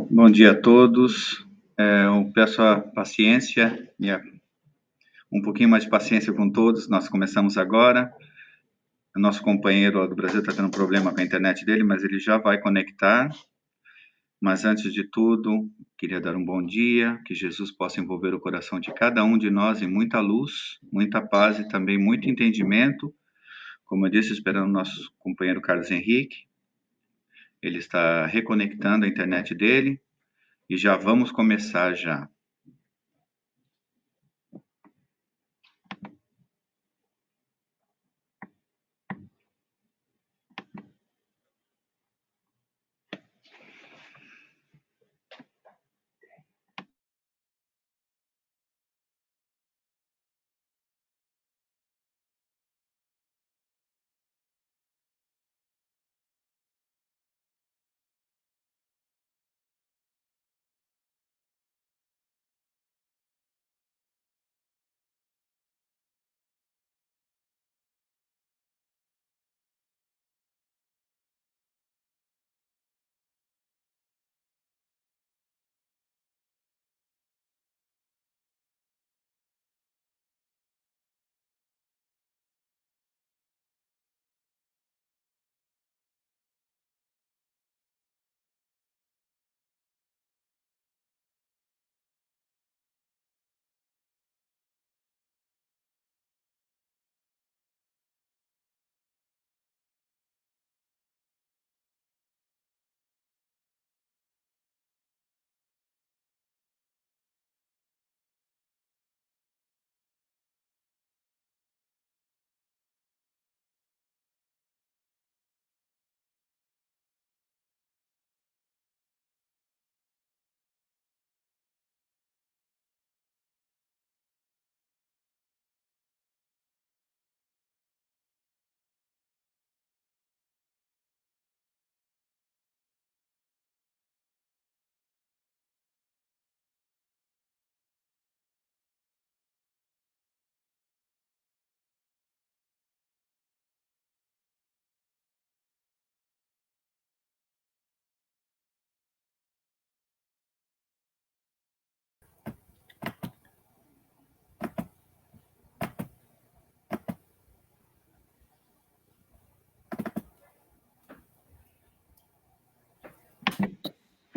Bom dia a todos. Eu peço a paciência, um pouquinho mais de paciência com todos. Nós começamos agora. O nosso companheiro lá do Brasil está tendo um problema com a internet dele, mas ele já vai conectar. Mas antes de tudo, queria dar um bom dia, que Jesus possa envolver o coração de cada um de nós em muita luz, muita paz e também muito entendimento. Como eu disse, esperando o nosso companheiro Carlos Henrique. Ele está reconectando a internet dele. E já vamos começar já.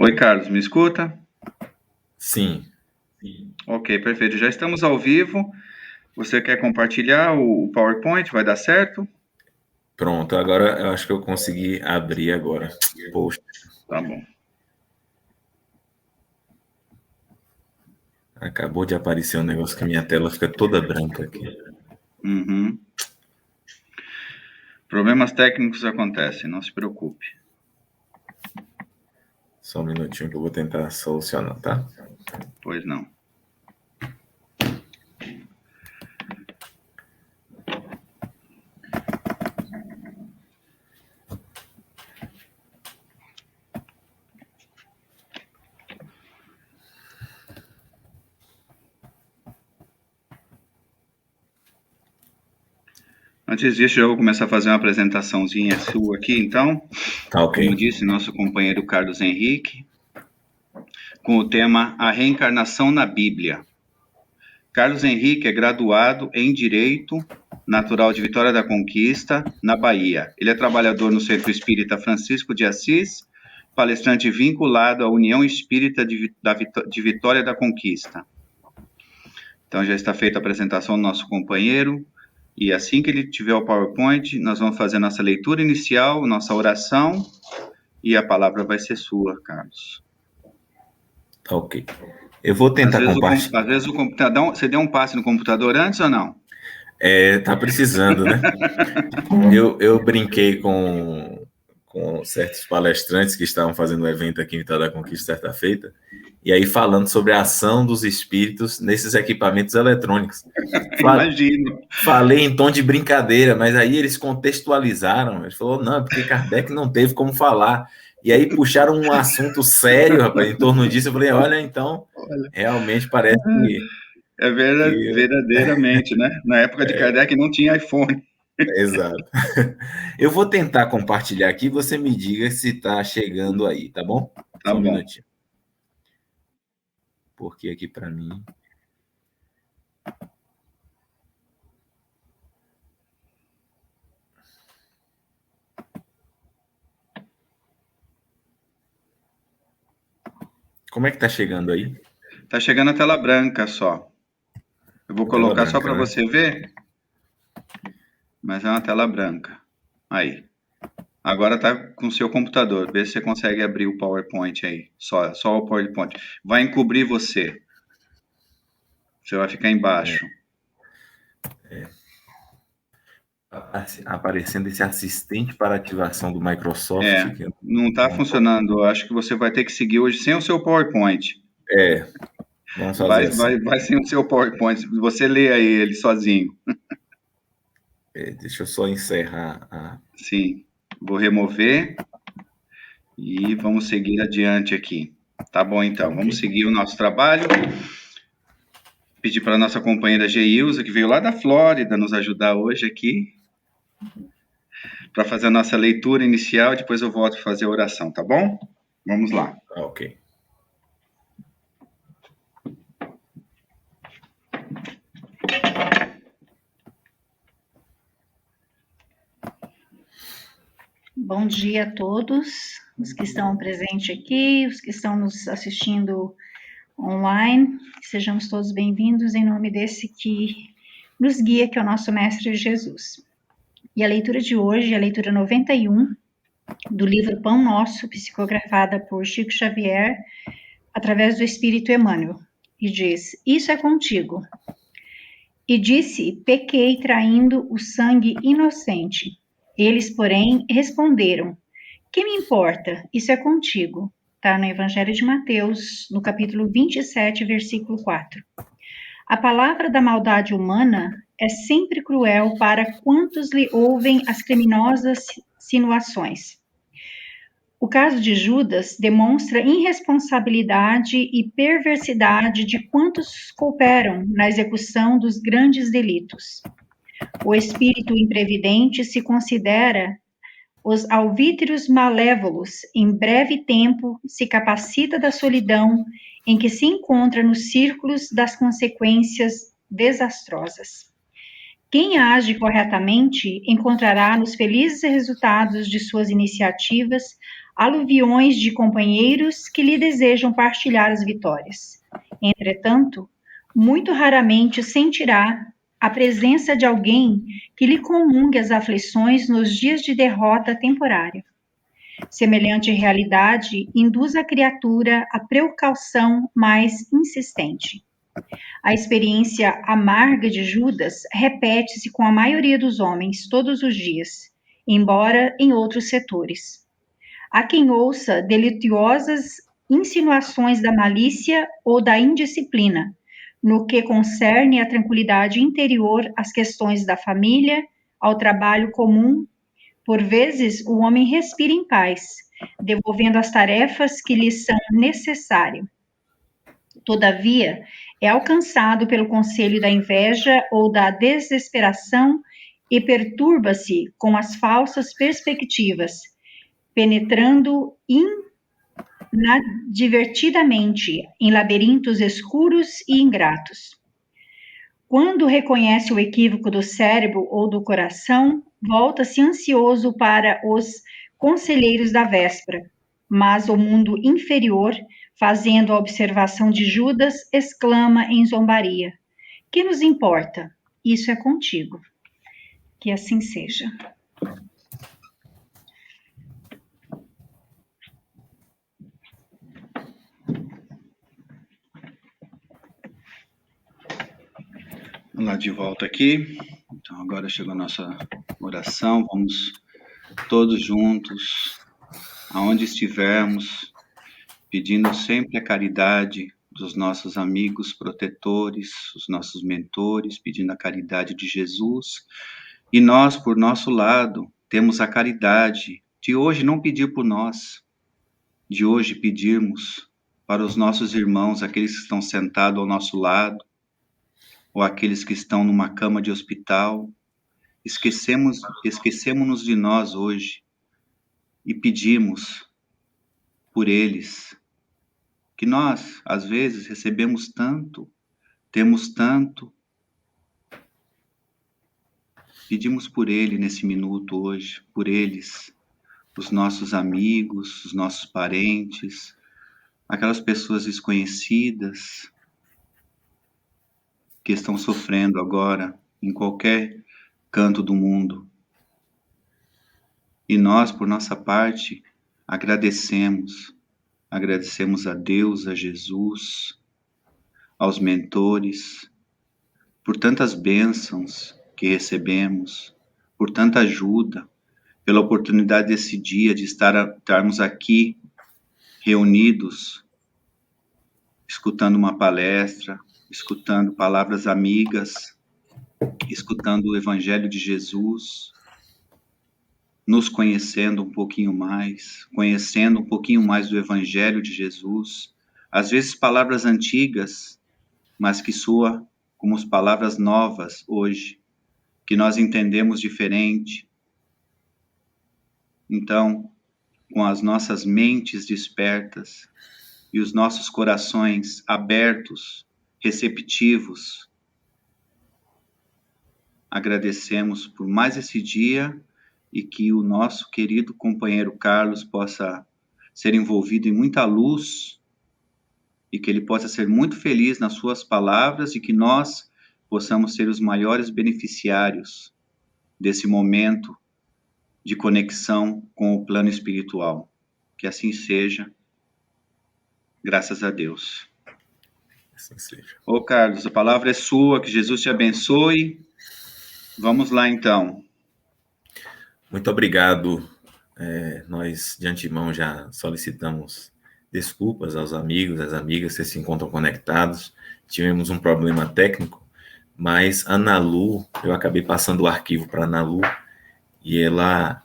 Oi, Carlos, me escuta? Sim. Ok, perfeito. Já estamos ao vivo. Você quer compartilhar o PowerPoint? Vai dar certo? Pronto, agora eu acho que eu consegui abrir agora. Poxa. Tá bom. Acabou de aparecer um negócio que minha tela fica toda branca aqui. Uhum. Problemas técnicos acontecem, não se preocupe. Só um minutinho que eu vou tentar solucionar, tá? Pois não. Antes disso, eu vou começar a fazer uma apresentaçãozinha sua aqui, então. Tá ok. Como disse, nosso companheiro Carlos Henrique, com o tema A Reencarnação na Bíblia. Carlos Henrique é graduado em Direito, natural de Vitória da Conquista, na Bahia. Ele é trabalhador no Centro Espírita Francisco de Assis, palestrante vinculado à União Espírita de Vitória da Conquista. Então, já está feita a apresentação do nosso companheiro, e assim que ele tiver o PowerPoint, nós vamos fazer nossa leitura inicial, nossa oração, e a palavra vai ser sua, Carlos. Tá ok. Eu vou tentar compartilhar. Às vezes o computador, você deu um passe no computador antes ou não? Tá precisando, né? Eu brinquei com certos palestrantes que estavam fazendo um evento aqui em Vitória da Conquista certa feita, e aí falando sobre a ação dos espíritos nesses equipamentos eletrônicos. Imagino. Falei em tom de brincadeira, mas aí eles contextualizaram. Eles falaram, não, porque Kardec não teve como falar. E aí puxaram um assunto sério, rapaz, em torno disso. Eu falei, olha, então, realmente parece que... É verdadeiramente, né? Na época de Kardec não tinha iPhone. Exato. Eu vou tentar compartilhar aqui, você me diga se está chegando aí, tá bom? Tá Só um bom. minutinho. Porque aqui para mim. Como é que tá chegando aí? Tá chegando a tela branca só. Eu vou A tela colocar só para branca, né? você ver, mas é uma tela branca. Aí. Agora tá com o seu computador. Vê se você consegue abrir o PowerPoint aí. Só o PowerPoint. Vai encobrir você. Você vai ficar embaixo. Aparecendo esse assistente para ativação do Microsoft. É, não tá funcionando. Eu acho que você vai ter que seguir hoje sem o seu PowerPoint. Vamos Vai, fazer assim. vai, vai sem o seu PowerPoint. Você lê aí ele sozinho. Deixa eu só encerrar a. Sim. Vou remover e vamos seguir adiante aqui. Tá bom, então. Vamos Ok. seguir o nosso trabalho. Pedir para a nossa companheira Geilza, que veio lá da Flórida, nos ajudar hoje aqui, para fazer a nossa leitura inicial. Depois eu volto a fazer a oração, tá bom? Vamos lá. Ok. Bom dia a todos, os que estão presentes aqui, os que estão nos assistindo online. Sejamos todos bem-vindos em nome desse que nos guia, que é o nosso Mestre Jesus. E a leitura de hoje é a leitura 91 do livro Pão Nosso, psicografada por Chico Xavier, através do Espírito Emmanuel. E diz: Isso é contigo. E disse: Pequei traindo o sangue inocente. Eles, porém, responderam: Que me importa? Isso é contigo. Está no Evangelho de Mateus, no capítulo 27, versículo 4. A palavra da maldade humana é sempre cruel para quantos lhe ouvem as criminosas sinuações. O caso de Judas demonstra irresponsabilidade e perversidade de quantos cooperam na execução dos grandes delitos. O espírito imprevidente se considera os alvítrios malévolos, em breve tempo, se capacita da solidão em que se encontra nos círculos das consequências desastrosas. Quem age corretamente encontrará nos felizes resultados de suas iniciativas aluviões de companheiros que lhe desejam partilhar as vitórias. Entretanto, muito raramente sentirá a presença de alguém que lhe comungue as aflições nos dias de derrota temporária. Semelhante realidade induz a criatura à precaução mais insistente. A experiência amarga de Judas repete-se com a maioria dos homens todos os dias, embora em outros setores. Há quem ouça delituosas insinuações da malícia ou da indisciplina, no que concerne à tranquilidade interior, às questões da família, ao trabalho comum. Por vezes, o homem respira em paz, devolvendo as tarefas que lhe são necessárias. Todavia, é alcançado pelo conselho da inveja ou da desesperação e perturba-se com as falsas perspectivas, penetrando inadvertidamente em labirintos escuros e ingratos. Quando reconhece o equívoco do cérebro ou do coração, volta-se ansioso para os conselheiros da véspera, mas o mundo inferior, fazendo a observação de Judas, exclama em zombaria: Que nos importa? Isso é contigo. Que assim seja. Vamos lá de volta aqui. Então, agora chegou a nossa oração. Vamos todos juntos, aonde estivermos, pedindo sempre a caridade dos nossos amigos protetores, os nossos mentores, pedindo a caridade de Jesus. E nós, por nosso lado, temos a caridade de hoje não pedir por nós, de hoje pedirmos para os nossos irmãos, aqueles que estão sentados ao nosso lado, ou aqueles que estão numa cama de hospital, esquecemos-nos de nós hoje e pedimos por eles, que nós, às vezes, recebemos tanto, temos tanto, pedimos por ele nesse minuto hoje, por eles, os nossos amigos, os nossos parentes, aquelas pessoas desconhecidas que estão sofrendo agora em qualquer canto do mundo. E nós, por nossa parte, agradecemos a Deus, a Jesus, aos mentores, por tantas bênçãos que recebemos, por tanta ajuda, pela oportunidade desse dia de estarmos aqui reunidos, escutando uma palestra, escutando palavras amigas, escutando o Evangelho de Jesus, nos conhecendo um pouquinho mais, conhecendo um pouquinho mais do Evangelho de Jesus, às vezes palavras antigas, mas que soam como as palavras novas hoje, que nós entendemos diferente. Então, com as nossas mentes despertas e os nossos corações abertos, receptivos, agradecemos por mais esse dia e que o nosso querido companheiro Carlos possa ser envolvido em muita luz e que ele possa ser muito feliz nas suas palavras e que nós possamos ser os maiores beneficiários desse momento de conexão com o plano espiritual. Que assim seja, graças a Deus. Assim seja. Ô Carlos, a palavra é sua, que Jesus te abençoe. Vamos lá então. Muito obrigado. Nós, de antemão, já solicitamos desculpas aos amigos, às amigas que se encontram conectados. Tivemos um problema técnico, mas a Ana Lu, eu acabei passando o arquivo para a Ana Lu e ela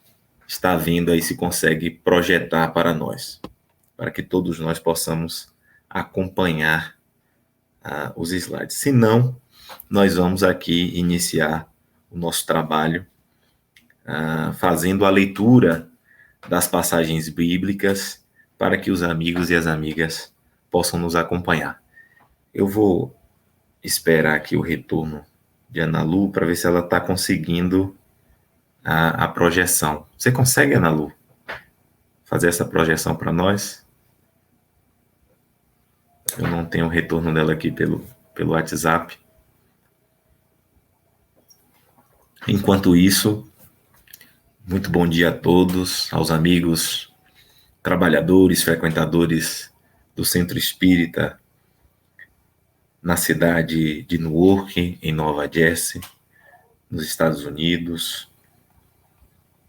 está vendo aí se consegue projetar para nós, para que todos nós possamos acompanhar os slides. Se não, nós vamos aqui iniciar o nosso trabalho fazendo a leitura das passagens bíblicas para que os amigos e as amigas possam nos acompanhar. Eu vou esperar aqui o retorno de Ana Lu para ver se ela está conseguindo a projeção. Você consegue, Ana Lu, fazer essa projeção para nós? Eu não tenho o retorno dela aqui pelo WhatsApp. Enquanto isso, muito bom dia a todos, aos amigos, trabalhadores, frequentadores do Centro Espírita na cidade de Newark, em Nova Jersey, nos Estados Unidos.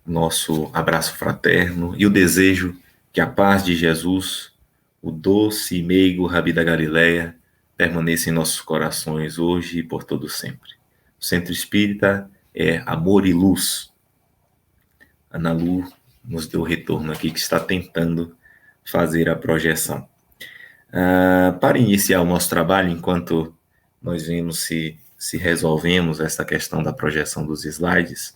Nosso abraço fraterno e o desejo que a paz de Jesus, o doce e meigo Rabi da Galileia, permaneça em nossos corações hoje e por todo sempre. O Centro Espírita é amor e luz. Ana Lu nos deu retorno aqui que está tentando fazer a projeção. Para iniciar o nosso trabalho, enquanto nós vemos se resolvemos essa questão da projeção dos slides,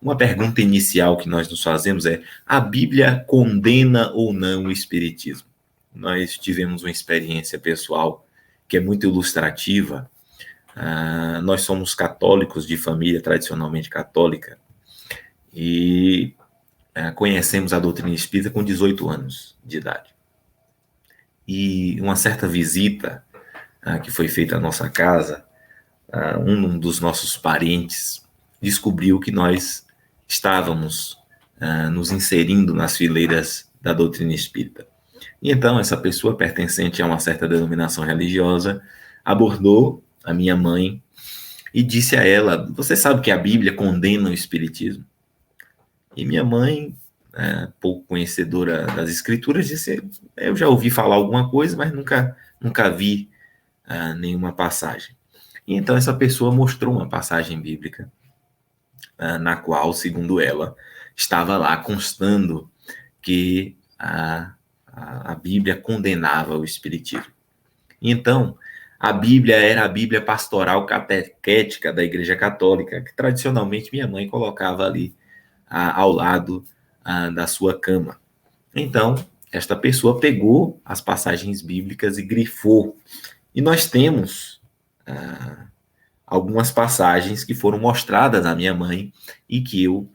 uma pergunta inicial que nós nos fazemos é: a Bíblia condena ou não o espiritismo? Nós tivemos uma experiência pessoal que é muito ilustrativa. Nós somos católicos, de família tradicionalmente católica, e conhecemos a doutrina espírita com 18 anos de idade. E uma certa visita que foi feita à nossa casa, um dos nossos parentes descobriu que nós estávamos nos inserindo nas fileiras da doutrina espírita. E então essa pessoa, pertencente a uma certa denominação religiosa, abordou a minha mãe e disse a ela: você sabe que a Bíblia condena o espiritismo? E minha mãe, pouco conhecedora das escrituras, disse: eu já ouvi falar alguma coisa, mas nunca vi nenhuma passagem. E então essa pessoa mostrou uma passagem bíblica na qual, segundo ela, estava lá constando que a Bíblia condenava o espiritismo. E então A Bíblia era a Bíblia pastoral catequética da Igreja Católica, que tradicionalmente minha mãe colocava ali ao lado da sua cama. Então, esta pessoa pegou as passagens bíblicas e grifou. E nós temos algumas passagens que foram mostradas à minha mãe e que eu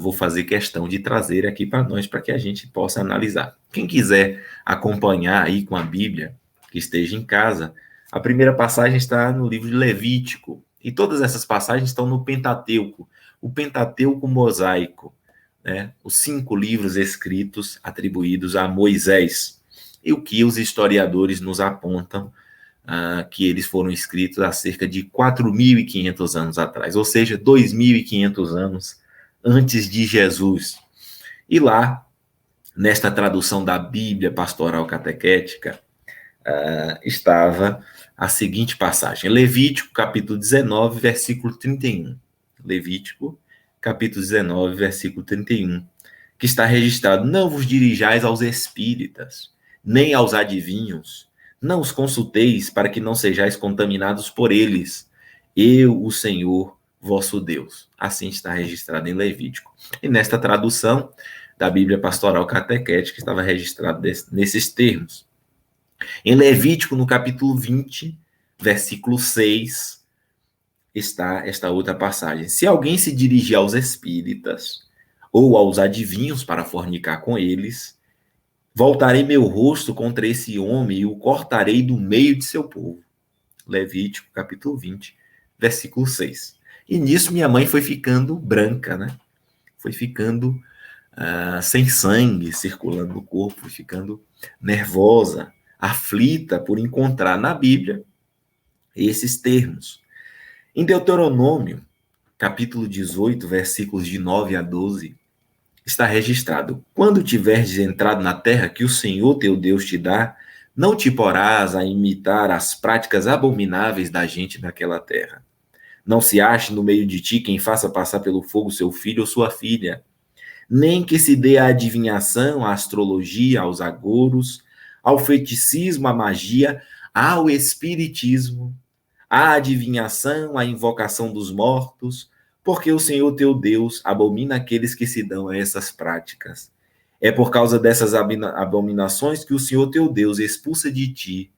vou fazer questão de trazer aqui para nós, para que a gente possa analisar. Quem quiser acompanhar aí com a Bíblia, que esteja em casa, a primeira passagem está no livro de Levítico, e todas essas passagens estão no Pentateuco, o Pentateuco mosaico, né? Os 5 livros escritos atribuídos a Moisés, e o que os historiadores nos apontam que eles foram escritos há cerca de 4.500 anos atrás, ou seja, 2.500 anos antes de Jesus. E lá, nesta tradução da Bíblia Pastoral Catequética, estava a seguinte passagem, Levítico, capítulo 19, versículo 31. Levítico, capítulo 19, versículo 31, que está registrado: não vos dirijais aos espíritas, nem aos adivinhos, não os consulteis, para que não sejais contaminados por eles. Eu, o Senhor, vosso Deus. Assim está registrado em Levítico. E nesta tradução da Bíblia Pastoral Catequética estava registrado nesses termos. Em Levítico, no capítulo 20, versículo 6, está esta outra passagem. Se alguém se dirigir aos espíritas ou aos adivinhos para fornicar com eles, voltarei meu rosto contra esse homem e o cortarei do meio de seu povo. Levítico, capítulo 20, versículo 6. E nisso minha mãe foi ficando branca, né? Foi ficando sem sangue circulando no corpo, foi ficando nervosa, aflita por encontrar na Bíblia esses termos. Em Deuteronômio, capítulo 18, versículos de 9 a 12, está registrado: quando tiveres entrado na terra que o Senhor teu Deus te dá, não te porás a imitar as práticas abomináveis da gente daquela terra. Não se ache no meio de ti quem faça passar pelo fogo seu filho ou sua filha, nem que se dê à adivinhação, à astrologia, aos agouros, ao feiticismo, à magia, ao espiritismo, à adivinhação, à invocação dos mortos, porque o Senhor teu Deus abomina aqueles que se dão a essas práticas. É por causa dessas abominações que o Senhor teu Deus expulsa de ti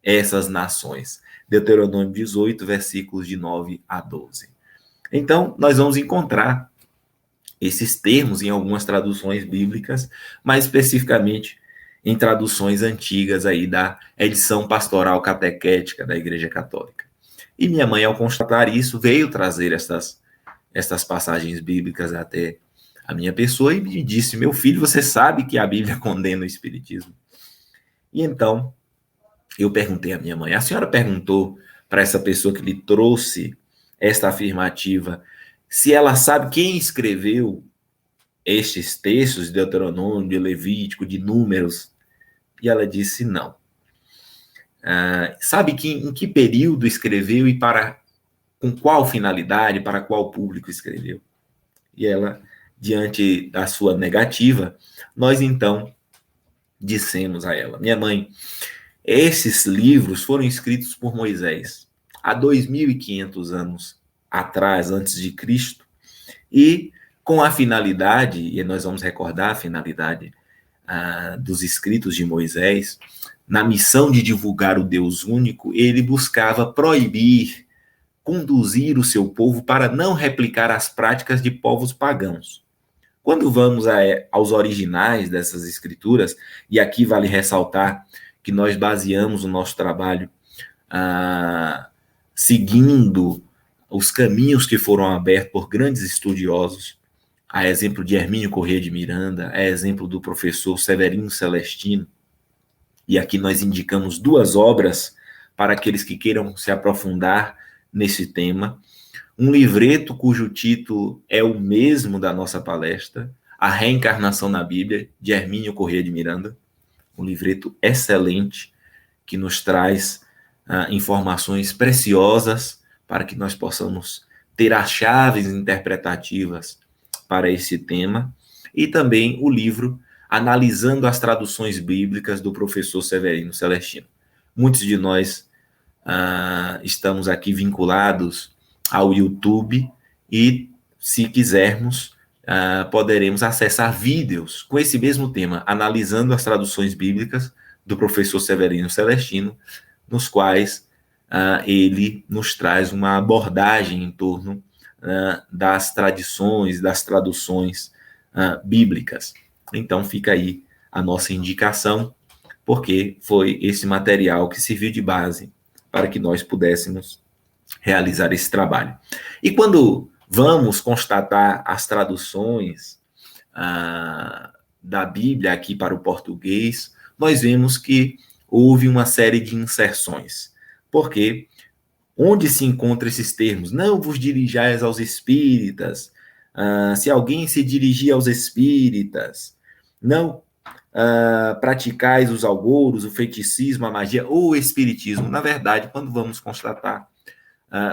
essas nações. Deuteronômio 18, versículos de 9 a 12. Então, nós vamos encontrar esses termos em algumas traduções bíblicas, mais especificamente em traduções antigas aí da edição pastoral catequética da Igreja Católica. E minha mãe, ao constatar isso, veio trazer estas passagens bíblicas até a minha pessoa e me disse: meu filho, você sabe que a Bíblia condena o espiritismo? E então, eu perguntei à minha mãe: a senhora perguntou para essa pessoa que lhe trouxe esta afirmativa se ela sabe quem escreveu estes textos de Deuteronômio, de Levítico, de Números? E ela disse não. Sabe em que período escreveu e com qual finalidade, para qual público escreveu? E ela, diante da sua negativa, nós então dissemos a ela: minha mãe, esses livros foram escritos por Moisés há 2.500 anos atrás, antes de Cristo, e com a finalidade, e nós vamos recordar a finalidade dos escritos de Moisés, na missão de divulgar o Deus único, ele buscava proibir, conduzir o seu povo para não replicar as práticas de povos pagãos. Quando vamos aos originais dessas escrituras, e aqui vale ressaltar que nós baseamos o nosso trabalho seguindo os caminhos que foram abertos por grandes estudiosos, a exemplo de Hermínio Corrêa de Miranda, a exemplo do professor Severino Celestino, e aqui nós indicamos 2 obras para aqueles que queiram se aprofundar nesse tema. Um livreto cujo título é o mesmo da nossa palestra, A Reencarnação na Bíblia, de Hermínio Corrêa de Miranda. Um livreto excelente que nos traz informações preciosas para que nós possamos ter as chaves interpretativas para esse tema. E também o livro Analisando as Traduções Bíblicas, do professor Severino Celestino. Muitos de nós estamos aqui vinculados ao YouTube e, se quisermos, poderemos acessar vídeos com esse mesmo tema, analisando as traduções bíblicas do professor Severino Celestino, nos quais ele nos traz uma abordagem em torno das tradições, das traduções bíblicas. Então, fica aí a nossa indicação, porque foi esse material que serviu de base para que nós pudéssemos realizar esse trabalho. E quando vamos constatar as traduções da Bíblia aqui para o português, nós vemos que houve uma série de inserções. Porque onde se encontram esses termos? Não vos dirijais aos espíritas. Se alguém se dirigir aos espíritas, não praticais os algouros, o feiticismo, a magia ou o espiritismo. Na verdade, quando vamos constatar,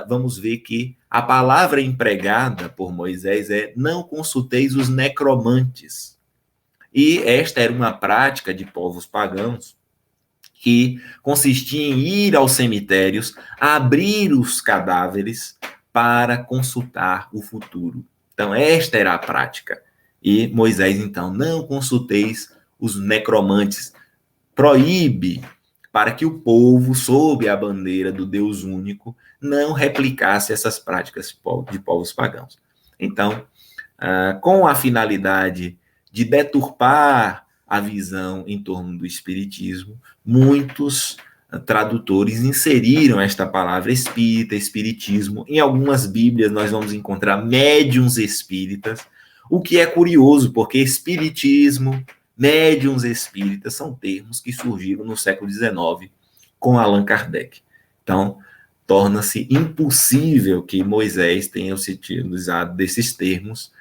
vamos ver que a palavra empregada por Moisés é: não consulteis os necromantes. E esta era uma prática de povos pagãos que consistia em ir aos cemitérios, abrir os cadáveres para consultar o futuro. Então, esta era a prática. E Moisés, então, não consulteis os necromantes, proíbe para que o povo, sob a bandeira do Deus único, não replicasse essas práticas de povos pagãos. Então, com a finalidade de deturpar a visão em torno do espiritismo, muitos tradutores inseriram esta palavra espírita, espiritismo. Em algumas bíblias nós vamos encontrar médiuns espíritas, o que é curioso, porque espiritismo, médiuns espíritas são termos que surgiram no século XIX com Allan Kardec. Então, torna-se impossível que Moisés tenha se utilizado desses termos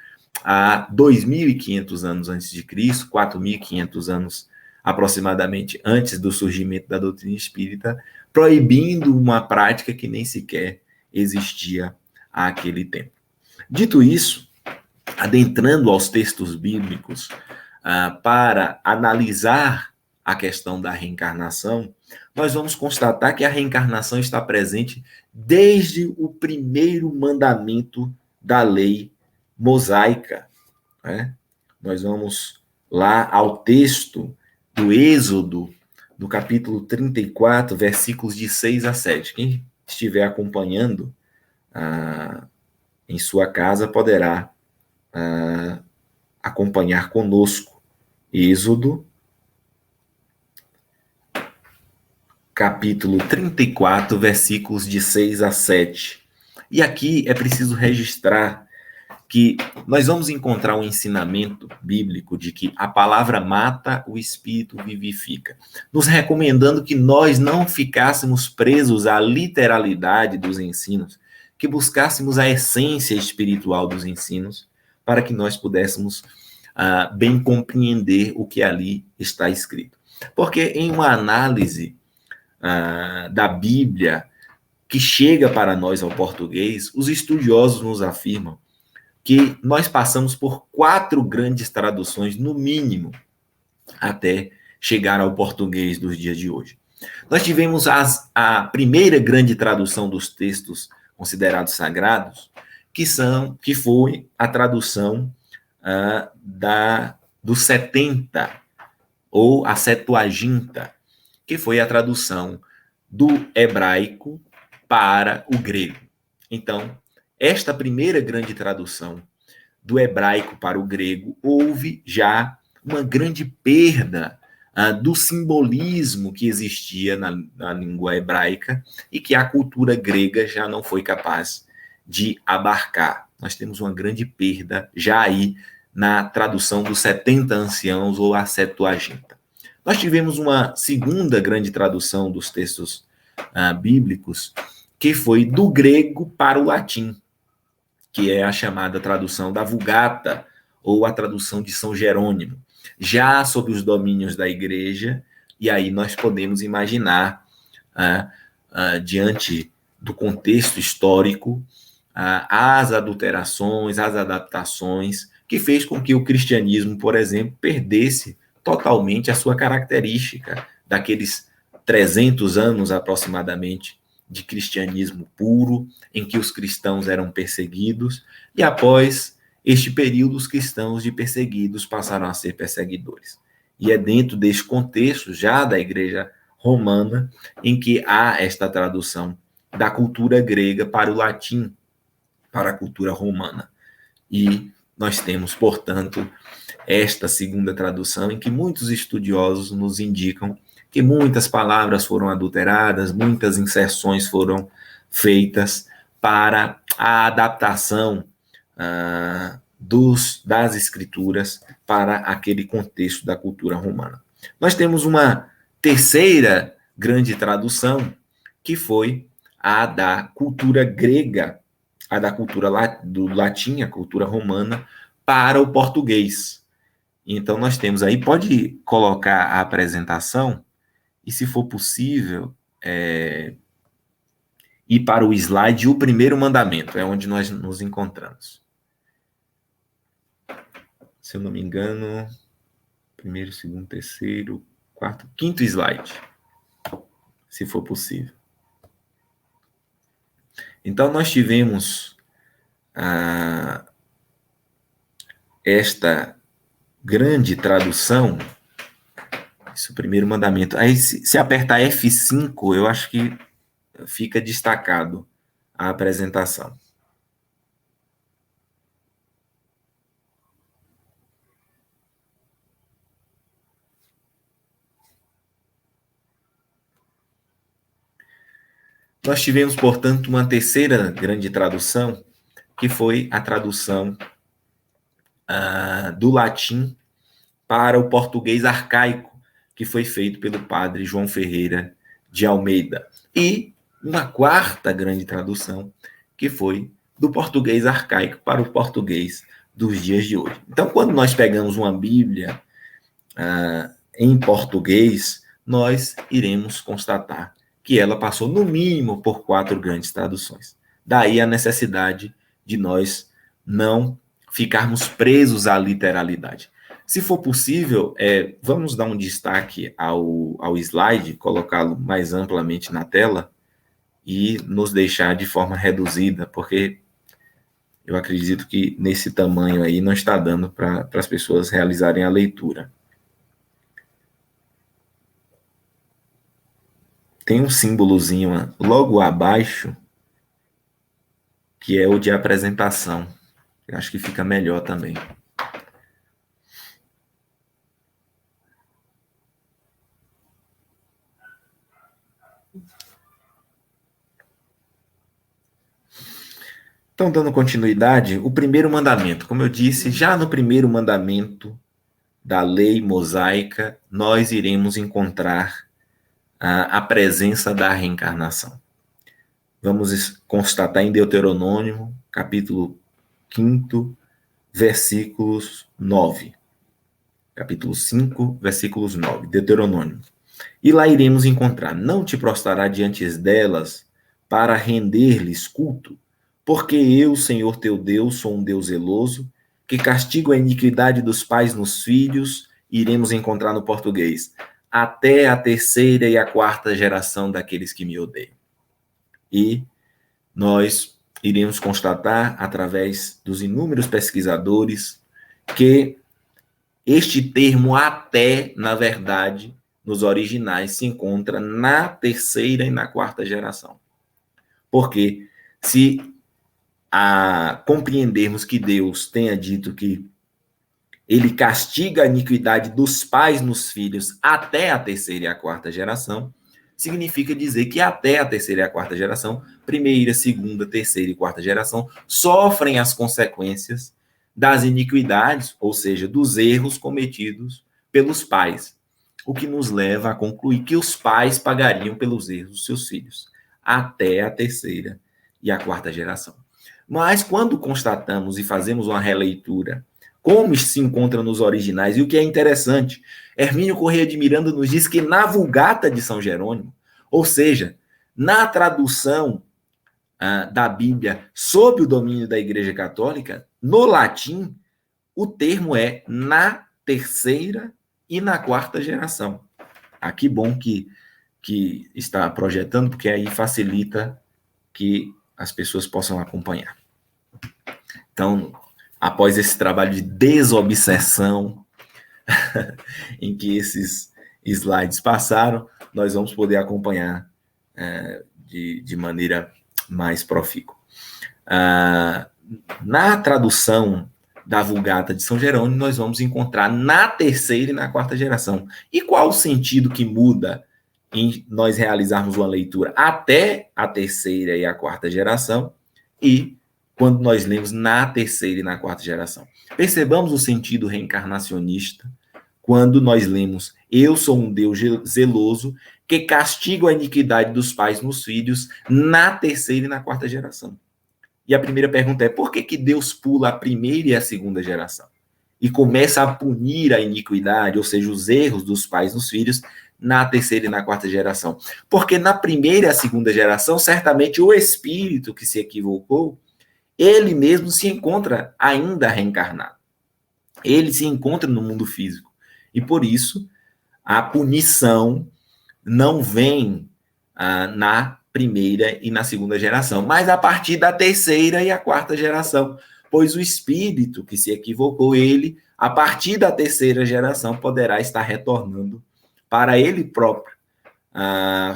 há 2.500 anos antes de Cristo, 4.500 anos aproximadamente antes do surgimento da doutrina espírita, proibindo uma prática que nem sequer existia àquele tempo. Dito isso, adentrando aos textos bíblicos para analisar a questão da reencarnação, nós vamos constatar que a reencarnação está presente desde o primeiro mandamento da lei mosaica. Né? Nós vamos lá ao texto do Êxodo, no capítulo 34, versículos de 6 a 7. Quem estiver acompanhando em sua casa poderá acompanhar conosco. Êxodo, capítulo 34, versículos de 6 a 7. E aqui é preciso registrar que nós vamos encontrar um ensinamento bíblico de que a palavra mata, o espírito vivifica, nos recomendando que nós não ficássemos presos à literalidade dos ensinos, que buscássemos a essência espiritual dos ensinos, para que nós pudéssemos bem compreender o que ali está escrito. Porque em uma análise da Bíblia que chega para nós ao português, os estudiosos nos afirmam que nós passamos por 4 grandes traduções, no mínimo, até chegar ao português dos dias de hoje. Nós tivemos a primeira grande tradução dos textos considerados sagrados, que foi a tradução do 70, ou a Septuaginta, que foi a tradução do hebraico para o grego. Então, esta primeira grande tradução do hebraico para o grego, houve já uma grande perda do simbolismo que existia na língua hebraica e que a cultura grega já não foi capaz de abarcar. Nós temos uma grande perda já aí na tradução dos 70 anciãos ou a Septuaginta. Nós tivemos uma segunda grande tradução dos textos bíblicos, que foi do grego para o latim, que é a chamada tradução da Vulgata, ou a tradução de São Jerônimo, já sob os domínios da igreja, e aí nós podemos imaginar, diante do contexto histórico, as adulterações, as adaptações, que fez com que o cristianismo, por exemplo, perdesse totalmente a sua característica daqueles 300 anos aproximadamente de cristianismo puro, em que os cristãos eram perseguidos, e após este período, os cristãos de perseguidos passaram a ser perseguidores. E é dentro deste contexto, já da Igreja Romana, em que há esta tradução da cultura grega para o latim, para a cultura romana. E nós temos, portanto, esta segunda tradução, em que muitos estudiosos nos indicam que muitas palavras foram adulteradas, muitas inserções foram feitas para a adaptação das escrituras para aquele contexto da cultura romana. Nós temos uma terceira grande tradução, que foi a da cultura grega, a da cultura do latim, a cultura romana, para o português. Então, nós temos aí, pode colocar a apresentação, e se for possível, ir para o slide, o primeiro mandamento, é onde nós nos encontramos. Se eu não me engano, primeiro, segundo, terceiro, quarto, quinto slide, se for possível. Então, nós tivemos esta grande tradução, esse é o primeiro mandamento. Aí, se apertar F5, eu acho que fica destacado a apresentação. Nós tivemos, portanto, uma terceira grande tradução, que foi a tradução do latim para o português arcaico, que foi feito pelo padre João Ferreira de Almeida. E uma quarta grande tradução, que foi do português arcaico para o português dos dias de hoje. Então, quando nós pegamos uma Bíblia em português, nós iremos constatar que ela passou, no mínimo, por 4 grandes traduções. Daí a necessidade de nós não ficarmos presos à literalidade. Se for possível, vamos dar um destaque ao slide, colocá-lo mais amplamente na tela e nos deixar de forma reduzida, porque eu acredito que nesse tamanho aí não está dando para as pessoas realizarem a leitura. Tem um símbolozinho logo abaixo, que é o de apresentação. Eu acho que fica melhor também. Então, dando continuidade, o primeiro mandamento. Como eu disse, já no primeiro mandamento da lei mosaica, nós iremos encontrar a presença da reencarnação. Vamos constatar em Deuteronômio, capítulo 5, versículos 9. Capítulo 5, versículos 9, Deuteronômio. E lá iremos encontrar: não te prostrará diante delas para render-lhes culto, porque eu, Senhor teu Deus, sou um Deus zeloso, que castigo a iniquidade dos pais nos filhos, iremos encontrar no português, até a 3ª e a 4ª geração daqueles que me odeiam. E nós iremos constatar, através dos inúmeros pesquisadores, que este termo até, na verdade, nos originais, se encontra na 3ª e na 4ª geração. Porque se compreendermos que Deus tenha dito que ele castiga a iniquidade dos pais nos filhos até a 3ª e a 4ª geração, significa dizer que até a 3ª e a 4ª geração, 1ª, 2ª, 3ª e 4ª geração, sofrem as consequências das iniquidades, ou seja, dos erros cometidos pelos pais, o que nos leva a concluir que os pais pagariam pelos erros dos seus filhos, até a 3ª e a 4ª geração. Mas quando constatamos e fazemos uma releitura, como se encontra nos originais, e o que é interessante, Hermínio Corrêa de Miranda nos diz que na Vulgata de São Jerônimo, ou seja, na tradução da Bíblia sob o domínio da Igreja Católica, no latim, o termo é na 3ª e na 4ª geração. Que bom que que está projetando, porque aí facilita que as pessoas possam acompanhar. Então, após esse trabalho de desobsessão em que esses slides passaram, nós vamos poder acompanhar de maneira mais profícua. Na tradução da Vulgata de São Jerônimo, nós vamos encontrar na terceira e na quarta geração. E qual o sentido que muda em nós realizarmos uma leitura até a terceira e a quarta geração e quando nós lemos na terceira e na quarta geração? Percebamos o sentido reencarnacionista quando nós lemos: eu sou um Deus zeloso que castigo a iniquidade dos pais nos filhos na terceira e na quarta geração. E a primeira pergunta é: por que Deus pula a primeira e a segunda geração e começa a punir a iniquidade, ou seja, os erros dos pais nos filhos, na terceira e na quarta geração? Porque na primeira e a segunda geração, certamente o espírito que se equivocou, ele mesmo se encontra ainda reencarnado. Ele se encontra no mundo físico. E por isso, a punição não vem na primeira e na segunda geração, mas a partir da terceira e a quarta geração, pois o espírito que se equivocou, ele, a partir da terceira geração, poderá estar retornando para ele próprio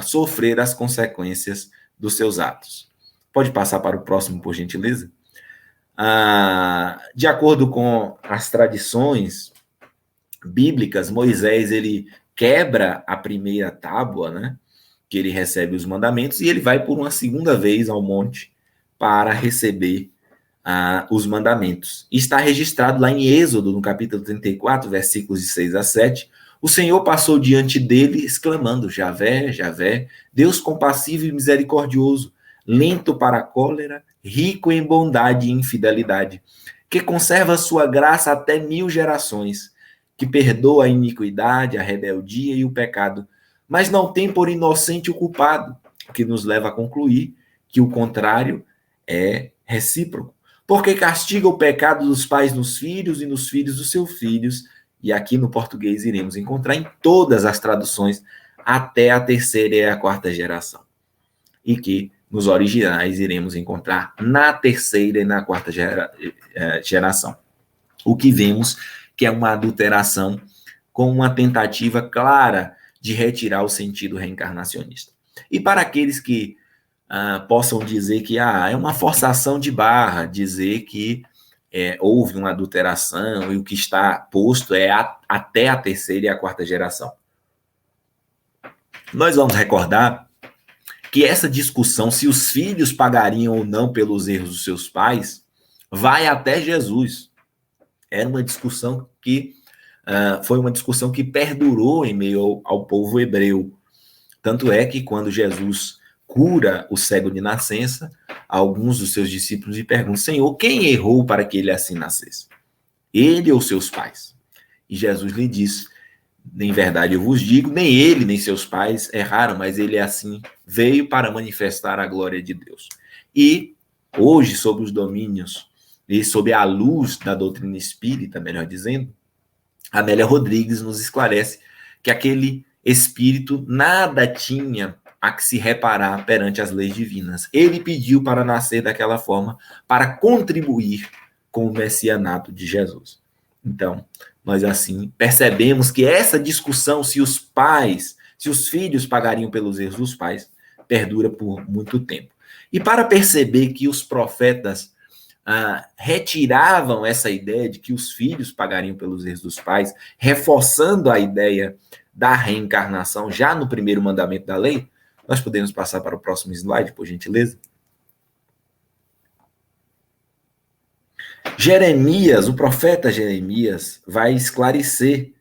sofrer as consequências dos seus atos. Pode passar para o próximo, por gentileza? De acordo com as tradições bíblicas, Moisés, ele quebra a primeira tábua, né, que ele recebe os mandamentos, e ele vai por uma segunda vez ao monte para receber os mandamentos. Está registrado lá em Êxodo, no capítulo 34, versículos de 6 a 7, o Senhor passou diante dele, exclamando: Javé, Javé, Deus compassivo e misericordioso, lento para a cólera, rico em bondade e infidelidade, que conserva a sua graça até 1000 gerações, que perdoa a iniquidade, a rebeldia e o pecado, mas não tem por inocente o culpado, o que nos leva a concluir que o contrário é recíproco, porque castiga o pecado dos pais nos filhos e nos filhos dos seus filhos, e aqui no português iremos encontrar em todas as traduções até a terceira e a quarta geração, e que nos originais iremos encontrar na terceira e na quarta geração. O que vemos que é uma adulteração com uma tentativa clara de retirar o sentido reencarnacionista. E para aqueles que possam dizer que é uma forçação de barra, dizer que houve uma adulteração e o que está posto é até a terceira e a quarta geração. Nós vamos recordar que essa discussão, se os filhos pagariam ou não pelos erros dos seus pais, vai até Jesus. Era uma discussão que foi uma discussão que perdurou em meio ao povo hebreu. Tanto é que quando Jesus cura o cego de nascença, alguns dos seus discípulos lhe perguntam: Senhor, quem errou para que ele assim nascesse? Ele ou seus pais? E Jesus lhe diz: em verdade eu vos digo, nem ele nem seus pais erraram, mas ele assim veio para manifestar a glória de Deus. E hoje, sob os domínios e sob a luz da doutrina espírita, melhor dizendo, Amélia Rodrigues nos esclarece que aquele espírito nada tinha a que se reparar perante as leis divinas. Ele pediu para nascer daquela forma, para contribuir com o messianato de Jesus. Então, nós assim percebemos que essa discussão, se os filhos pagariam pelos erros dos pais, perdura por muito tempo. E para perceber que os profetas retiravam essa ideia de que os filhos pagariam pelos erros dos pais, reforçando a ideia da reencarnação já no primeiro mandamento da lei, nós podemos passar para o próximo slide, por gentileza? Jeremias, o profeta Jeremias, vai esclarecer,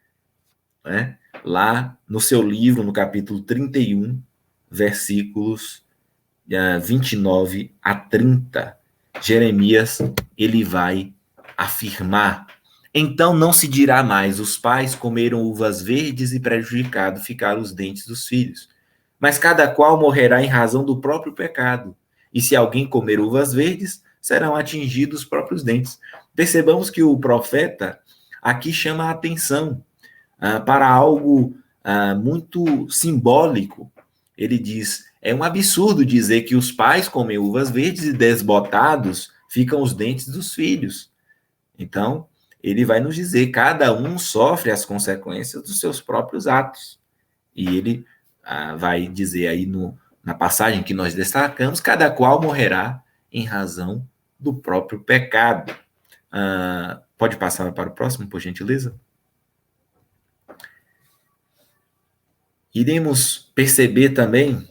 né, lá no seu livro, no capítulo 31, versículos 29 a 30. Jeremias, ele vai afirmar: então não se dirá mais, os pais comeram uvas verdes e prejudicado ficaram os dentes dos filhos. Mas cada qual morrerá em razão do próprio pecado. E se alguém comer uvas verdes, serão atingidos os próprios dentes. Percebamos que o profeta aqui chama a atenção para algo muito simbólico ele diz, é um absurdo dizer que os pais comem uvas verdes e desbotados ficam os dentes dos filhos. Então, ele vai nos dizer, cada um sofre as consequências dos seus próprios atos. E ele vai dizer aí na passagem que nós destacamos, cada qual morrerá em razão do próprio pecado. Pode passar para o próximo, por gentileza? Iremos perceber também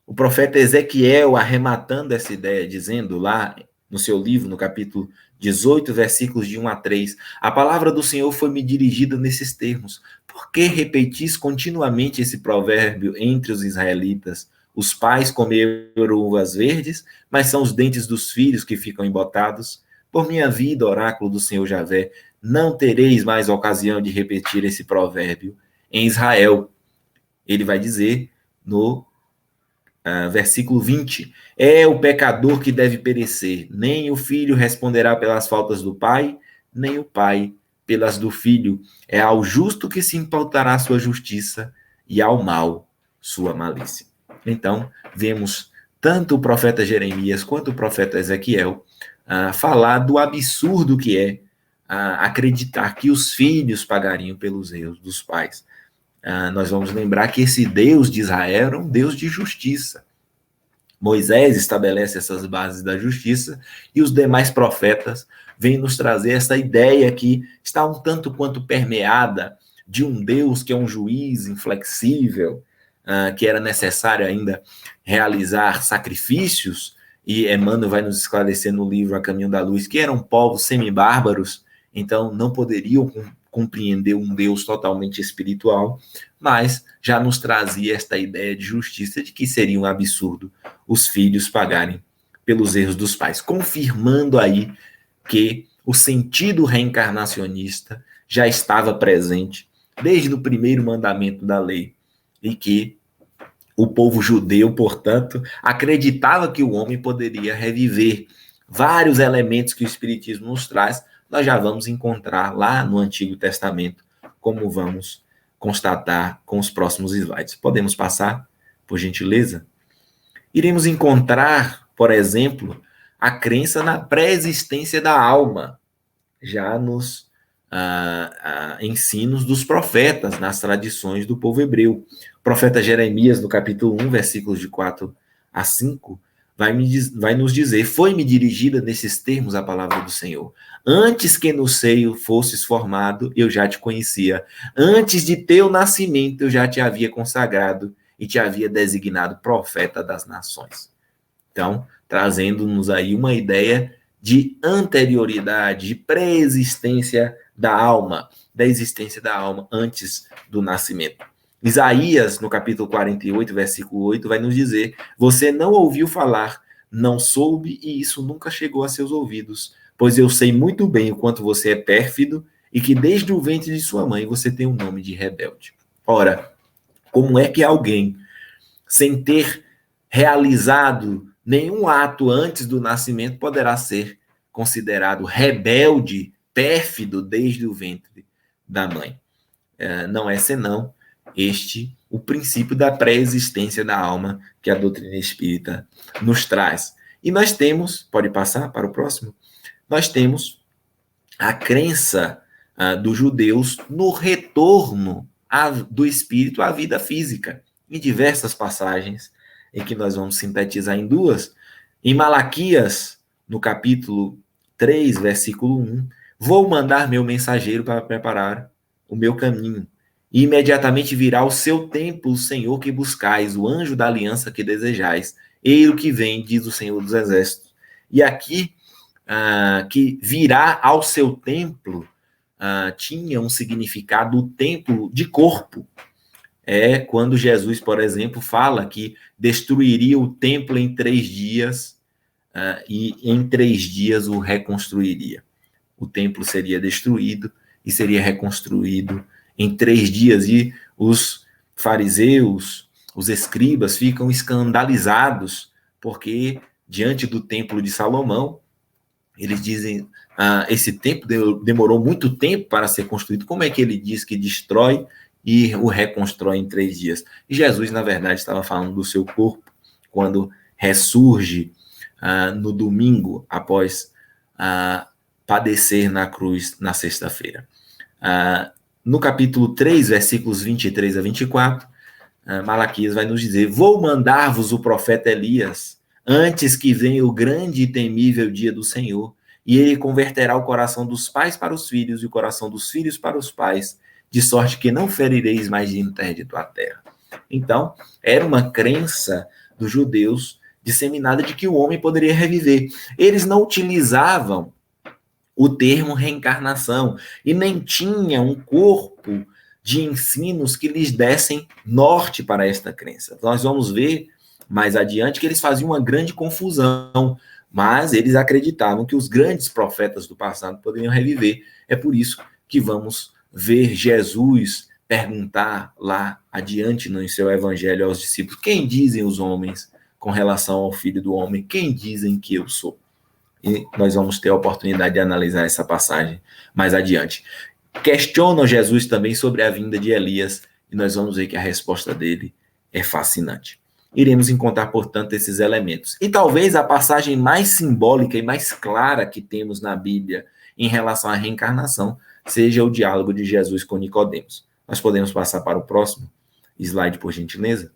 o profeta Ezequiel arrematando essa ideia, dizendo lá no seu livro, no capítulo 18, versículos de 1 a 3, a palavra do Senhor foi-me dirigida nesses termos. Por que repetis continuamente esse provérbio entre os israelitas? Os pais comeram uvas verdes, mas são os dentes dos filhos que ficam embotados. Por minha vida, oráculo do Senhor Javé, não tereis mais ocasião de repetir esse provérbio em Israel. Ele vai dizer no versículo 20, é o pecador que deve perecer, nem o filho responderá pelas faltas do pai, nem o pai pelas do filho. É ao justo que se imputará sua justiça e ao mal sua malícia. Então, vemos tanto o profeta Jeremias quanto o profeta Ezequiel falar do absurdo que é acreditar que os filhos pagariam pelos erros dos pais. Nós vamos lembrar que esse Deus de Israel era um Deus de justiça. Moisés estabelece essas bases da justiça e os demais profetas vêm nos trazer essa ideia que está um tanto quanto permeada de um Deus que é um juiz inflexível, que era necessário ainda realizar sacrifícios, e Emmanuel vai nos esclarecer no livro A Caminho da Luz que eram povos semibárbaros, então não poderiam compreender um Deus totalmente espiritual, mas já nos trazia esta ideia de justiça, de que seria um absurdo os filhos pagarem pelos erros dos pais, confirmando aí que o sentido reencarnacionista já estava presente desde o primeiro mandamento da lei, e que o povo judeu, portanto, acreditava que o homem poderia reviver. Vários elementos que o Espiritismo nos traz, nós já vamos encontrar lá no Antigo Testamento, como vamos constatar com os próximos slides. Podemos passar, por gentileza? Iremos encontrar, por exemplo, a crença na pré-existência da alma, já nos ensinos dos profetas, nas tradições do povo hebreu. O profeta Jeremias, no capítulo 1, versículos de 4 a 5, vai nos dizer, foi-me dirigida nesses termos a palavra do Senhor. Antes que no seio fosses formado, eu já te conhecia. Antes de teu nascimento, eu já te havia consagrado e te havia designado profeta das nações. Então, trazendo-nos aí uma ideia de anterioridade, de pré-existência da alma, da existência da alma antes do nascimento. Isaías, no capítulo 48, versículo 8, vai nos dizer, você não ouviu falar, não soube, e isso nunca chegou a seus ouvidos, pois eu sei muito bem o quanto você é pérfido e que desde o ventre de sua mãe você tem o nome de rebelde. Ora, como é que alguém, sem ter realizado nenhum ato antes do nascimento, poderá ser considerado rebelde, pérfido desde o ventre da mãe? Não é senão o princípio da pré-existência da alma que a doutrina espírita nos traz. E nós temos, pode passar para o próximo? Nós temos a crença dos judeus no retorno do espírito à vida física, em diversas passagens, em que nós vamos sintetizar em duas. Em Malaquias, no capítulo 3, versículo 1, vou mandar meu mensageiro para preparar o meu caminho, e imediatamente virá o seu templo, o Senhor que buscais, o anjo da aliança que desejais, eis o que vem, diz o Senhor dos Exércitos. E aqui, que virá ao seu templo, tinha um significado, o templo de corpo. É quando Jesus, por exemplo, fala que destruiria o templo em 3 dias, e em 3 dias o reconstruiria. O templo seria destruído e seria reconstruído em 3 dias, e os fariseus, os escribas, ficam escandalizados, porque diante do templo de Salomão, eles dizem, esse templo demorou muito tempo para ser construído, como é que ele diz que destrói e o reconstrói em 3 dias. E Jesus, na verdade, estava falando do seu corpo, quando ressurge no domingo, após padecer na cruz na sexta-feira. No capítulo 3, versículos 23 a 24, Malaquias vai nos dizer: vou mandar-vos o profeta Elias, antes que venha o grande e temível dia do Senhor, e ele converterá o coração dos pais para os filhos e o coração dos filhos para os pais, de sorte que não ferireis mais de interdito a terra. Então, era uma crença dos judeus disseminada de que o homem poderia reviver. Eles não utilizavam o termo reencarnação e nem tinha um corpo de ensinos que lhes dessem norte para esta crença. Nós vamos ver mais adiante que eles faziam uma grande confusão, mas eles acreditavam que os grandes profetas do passado poderiam reviver. É por isso que vamos ver Jesus perguntar lá adiante no seu evangelho aos discípulos: quem dizem os homens com relação ao Filho do Homem? Quem dizem que eu sou? E nós vamos ter a oportunidade de analisar essa passagem mais adiante. Questionam Jesus também sobre a vinda de Elias, e nós vamos ver que a resposta dele é fascinante. Iremos encontrar, portanto, esses elementos. E talvez a passagem mais simbólica e mais clara que temos na Bíblia em relação à reencarnação seja o diálogo de Jesus com Nicodemos. Nós podemos passar para o próximo slide, por gentileza?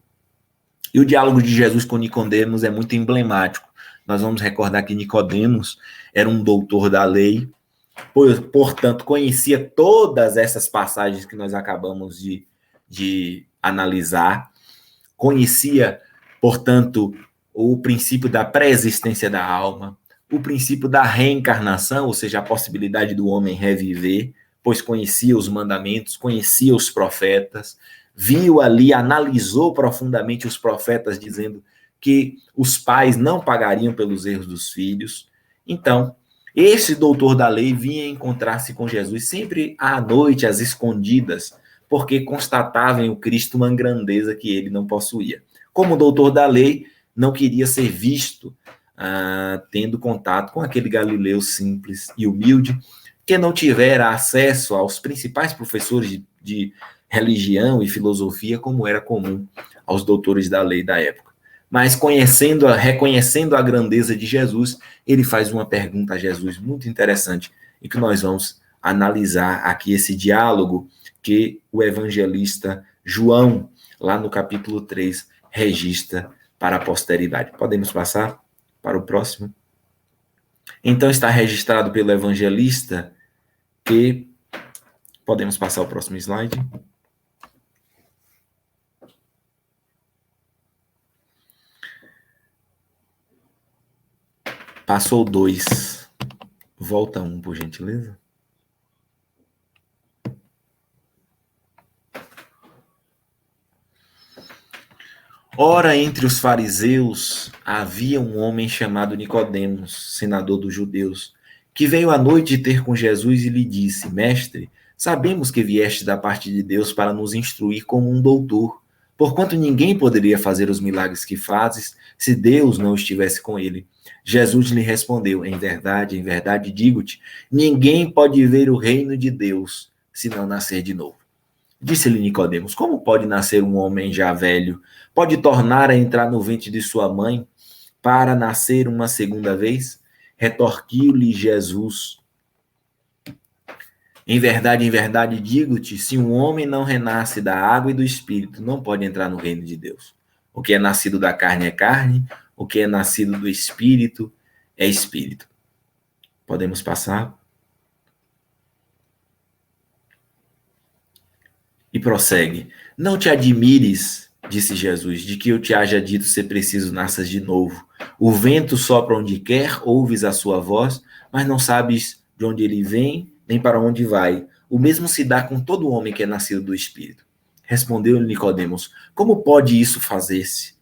E o diálogo de Jesus com Nicodemos é muito emblemático. Nós vamos recordar que Nicodemos era um doutor da lei, portanto, conhecia todas essas passagens que nós acabamos de analisar, conhecia, portanto, o princípio da pré-existência da alma, o princípio da reencarnação, ou seja, a possibilidade do homem reviver, pois conhecia os mandamentos, conhecia os profetas, viu ali, analisou profundamente os profetas, dizendo que os pais não pagariam pelos erros dos filhos. Então, esse doutor da lei vinha encontrar-se com Jesus sempre à noite, às escondidas, porque constatava em o Cristo uma grandeza que ele não possuía. Como doutor da lei, não queria ser visto tendo contato com aquele galileu simples e humilde, que não tivera acesso aos principais professores de religião e filosofia, como era comum aos doutores da lei da época. Mas reconhecendo a grandeza de Jesus, ele faz uma pergunta a Jesus muito interessante e que nós vamos analisar aqui esse diálogo que o evangelista João, lá no capítulo 3, registra para a posteridade. Podemos passar para o próximo? Então está registrado pelo evangelista que... Podemos passar ao próximo slide? Passou 2. Volta 1, por gentileza. Ora, entre os fariseus havia um homem chamado Nicodemos, senador dos judeus, que veio à noite ter com Jesus e lhe disse: Mestre, sabemos que vieste da parte de Deus para nos instruir como um doutor, porquanto ninguém poderia fazer os milagres que fazes se Deus não estivesse com ele. Jesus lhe respondeu: em verdade, digo-te, ninguém pode ver o reino de Deus se não nascer de novo. Disse-lhe Nicodemos: como pode nascer um homem já velho? Pode tornar a entrar no ventre de sua mãe para nascer uma segunda vez? Retorquiu-lhe Jesus: em verdade, digo-te, se um homem não renasce da água e do Espírito, não pode entrar no reino de Deus. O que é nascido da carne é carne, o que é nascido do Espírito é Espírito. Podemos passar? E prossegue: não te admires, disse Jesus, de que eu te haja dito ser preciso nasças de novo. O vento sopra onde quer, ouves a sua voz, mas não sabes de onde ele vem, nem para onde vai. O mesmo se dá com todo homem que é nascido do Espírito. Respondeu-lhe Nicodemos: como pode isso fazer-se?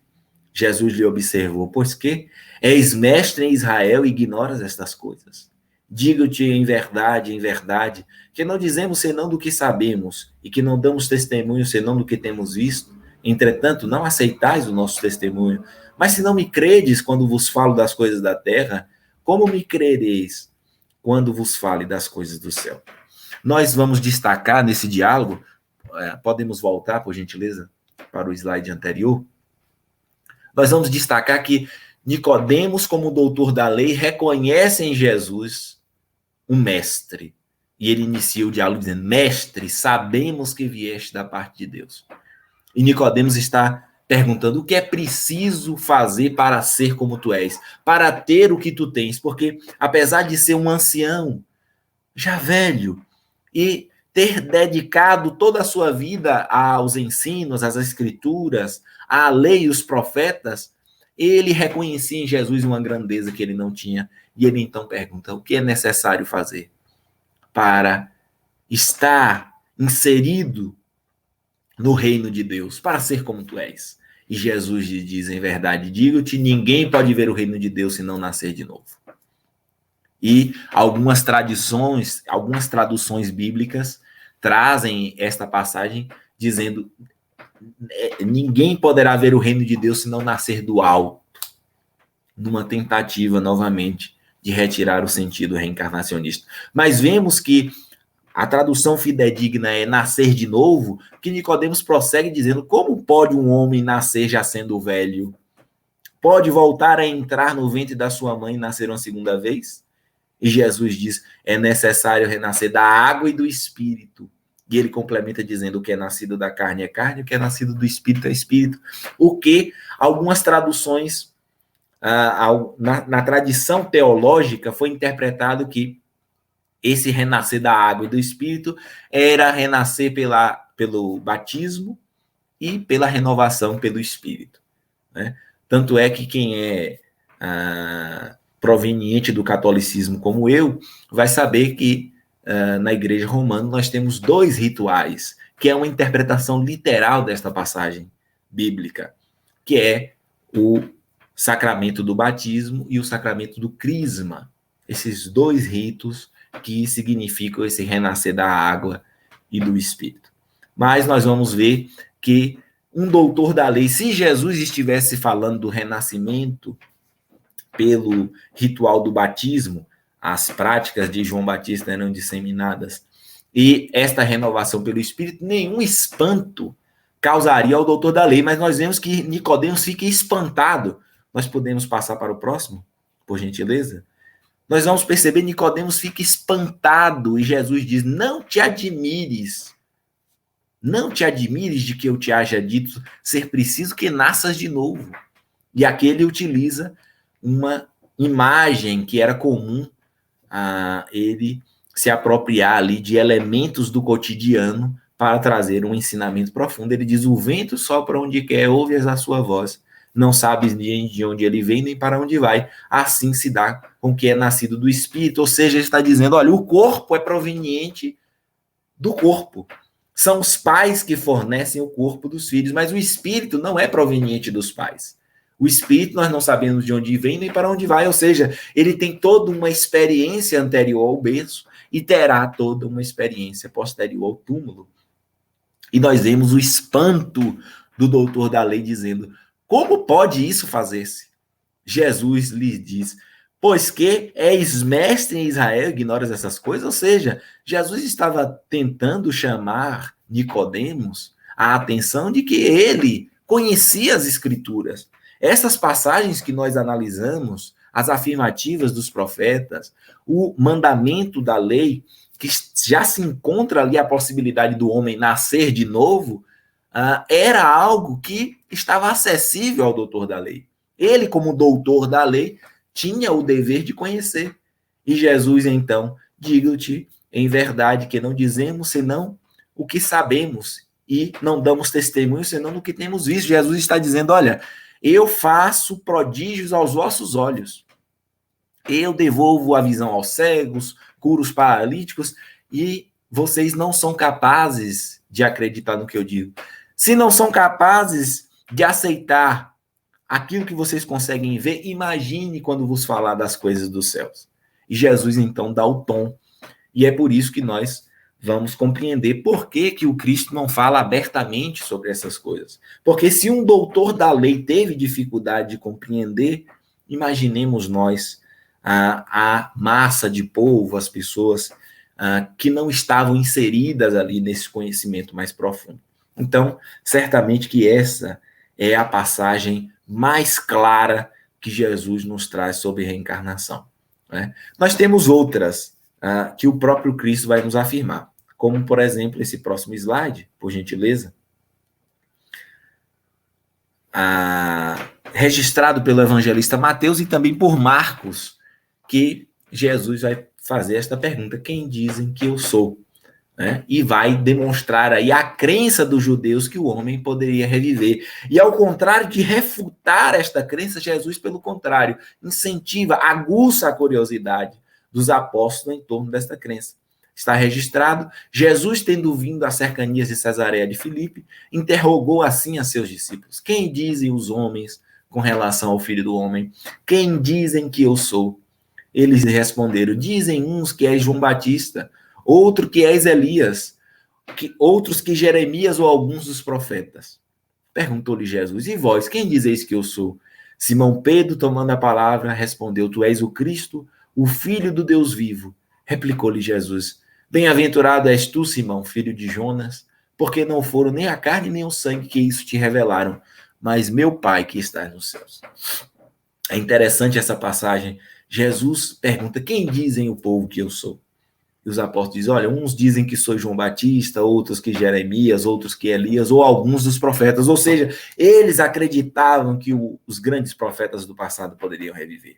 Jesus lhe observou: pois que és mestre em Israel e ignoras estas coisas. Digo-te em verdade, que não dizemos senão do que sabemos, e que não damos testemunho senão do que temos visto. Entretanto, não aceitais o nosso testemunho. Mas se não me credes quando vos falo das coisas da terra, como me crereis quando vos fale das coisas do céu? Nós vamos destacar nesse diálogo podemos voltar, por gentileza, para o slide anterior. Nós vamos destacar que Nicodemos, como doutor da lei, reconhece em Jesus um mestre. E ele inicia o diálogo dizendo: mestre, sabemos que vieste da parte de Deus. E Nicodemos está perguntando o que é preciso fazer para ser como tu és, para ter o que tu tens, porque apesar de ser um ancião, já velho, e ter dedicado toda a sua vida aos ensinos, às escrituras, à lei e os profetas, ele reconhecia em Jesus uma grandeza que ele não tinha, e ele então pergunta: o que é necessário fazer para estar inserido no reino de Deus, para ser como tu és? E Jesus lhe diz: em verdade, digo-te, ninguém pode ver o reino de Deus se não nascer de novo. E algumas traduções bíblicas trazem esta passagem dizendo: ninguém poderá ver o reino de Deus se não nascer do alto, numa tentativa, novamente, de retirar o sentido reencarnacionista. Mas vemos que a tradução fidedigna é nascer de novo, que Nicodemos prossegue dizendo: como pode um homem nascer já sendo velho? Pode voltar a entrar no ventre da sua mãe e nascer uma segunda vez? E Jesus diz: é necessário renascer da água e do Espírito. E ele complementa dizendo: o que é nascido da carne é carne, o que é nascido do Espírito é Espírito. O que algumas traduções, na tradição teológica, foi interpretado que esse renascer da água e do Espírito era renascer pelo batismo e pela renovação pelo Espírito, né? Tanto é que quem é proveniente do catolicismo como eu, vai saber que na Igreja Romana nós temos 2 rituais, que é uma interpretação literal desta passagem bíblica, que é o sacramento do batismo e o sacramento do crisma. Esses 2 ritos que significam esse renascer da água e do Espírito. Mas nós vamos ver que um doutor da lei, se Jesus estivesse falando do renascimento pelo ritual do batismo, as práticas de João Batista eram disseminadas, e esta renovação pelo Espírito, nenhum espanto causaria ao doutor da lei, mas nós vemos que Nicodemos fica espantado. Nós podemos passar para o próximo, por gentileza? Nós vamos perceber que Nicodemos fica espantado, e Jesus diz: não te admires de que eu te haja dito ser preciso que nasças de novo. E aqui ele utiliza uma imagem que era comum a ele se apropriar ali de elementos do cotidiano para trazer um ensinamento profundo. Ele diz: o vento sopra onde quer, ouves a sua voz, não sabes nem de onde ele vem, nem para onde vai. Assim se dá com o que é nascido do Espírito. Ou seja, ele está dizendo: olha, o corpo é proveniente do corpo. São os pais que fornecem o corpo dos filhos, mas o Espírito não é proveniente dos pais. O Espírito, nós não sabemos de onde vem nem para onde vai, ou seja, ele tem toda uma experiência anterior ao berço e terá toda uma experiência posterior ao túmulo. E nós vemos o espanto do doutor da lei dizendo: como pode isso fazer-se? Jesus lhe diz: pois que és mestre em Israel, ignoras essas coisas? Ou seja, Jesus estava tentando chamar Nicodemos a atenção de que ele conhecia as Escrituras. Essas passagens que nós analisamos, as afirmativas dos profetas, o mandamento da lei, que já se encontra ali a possibilidade do homem nascer de novo, era algo que estava acessível ao doutor da lei. Ele, como doutor da lei, tinha o dever de conhecer. E Jesus, então, digo-te em verdade que não dizemos senão o que sabemos e não damos testemunho senão no que temos visto. Jesus está dizendo: olha, eu faço prodígios aos vossos olhos. Eu devolvo a visão aos cegos, curo os paralíticos, e vocês não são capazes de acreditar no que eu digo. Se não são capazes de aceitar aquilo que vocês conseguem ver, imagine quando vos falar das coisas dos céus. E Jesus, então, dá o tom. E é por isso que nós vamos compreender por que o Cristo não fala abertamente sobre essas coisas. Porque se um doutor da lei teve dificuldade de compreender, imaginemos nós, a massa de povo, as pessoas que não estavam inseridas ali nesse conhecimento mais profundo. Então, certamente que essa é a passagem mais clara que Jesus nos traz sobre reencarnação, né? Nós temos outras que o próprio Cristo vai nos afirmar, como, por exemplo, esse próximo slide, por gentileza. Registrado pelo evangelista Mateus e também por Marcos, que Jesus vai fazer esta pergunta: quem dizem que eu sou? Né? E vai demonstrar aí a crença dos judeus que o homem poderia reviver. E ao contrário de refutar esta crença, Jesus, pelo contrário, incentiva, aguça a curiosidade dos apóstolos em torno desta crença. Está registrado: Jesus, tendo vindo às cercanias de Cesareia de Filipe, interrogou assim a seus discípulos: quem dizem os homens com relação ao Filho do Homem? Quem dizem que eu sou? Eles responderam: dizem uns que és João Batista, outro que és Elias, outros que Jeremias ou alguns dos profetas. Perguntou-lhe Jesus: e vós, quem dizeis que eu sou? Simão Pedro, tomando a palavra, respondeu: tu és o Cristo, o Filho do Deus vivo. Replicou-lhe Jesus: bem-aventurado és tu, Simão, filho de Jonas, porque não foram nem a carne nem o sangue que isso te revelaram, mas meu Pai que está nos céus. É interessante essa passagem. Jesus pergunta: quem dizem o povo que eu sou? E os apóstolos dizem: olha, uns dizem que sou João Batista, outros que Jeremias, outros que Elias, ou alguns dos profetas. Ou seja, eles acreditavam que os grandes profetas do passado poderiam reviver.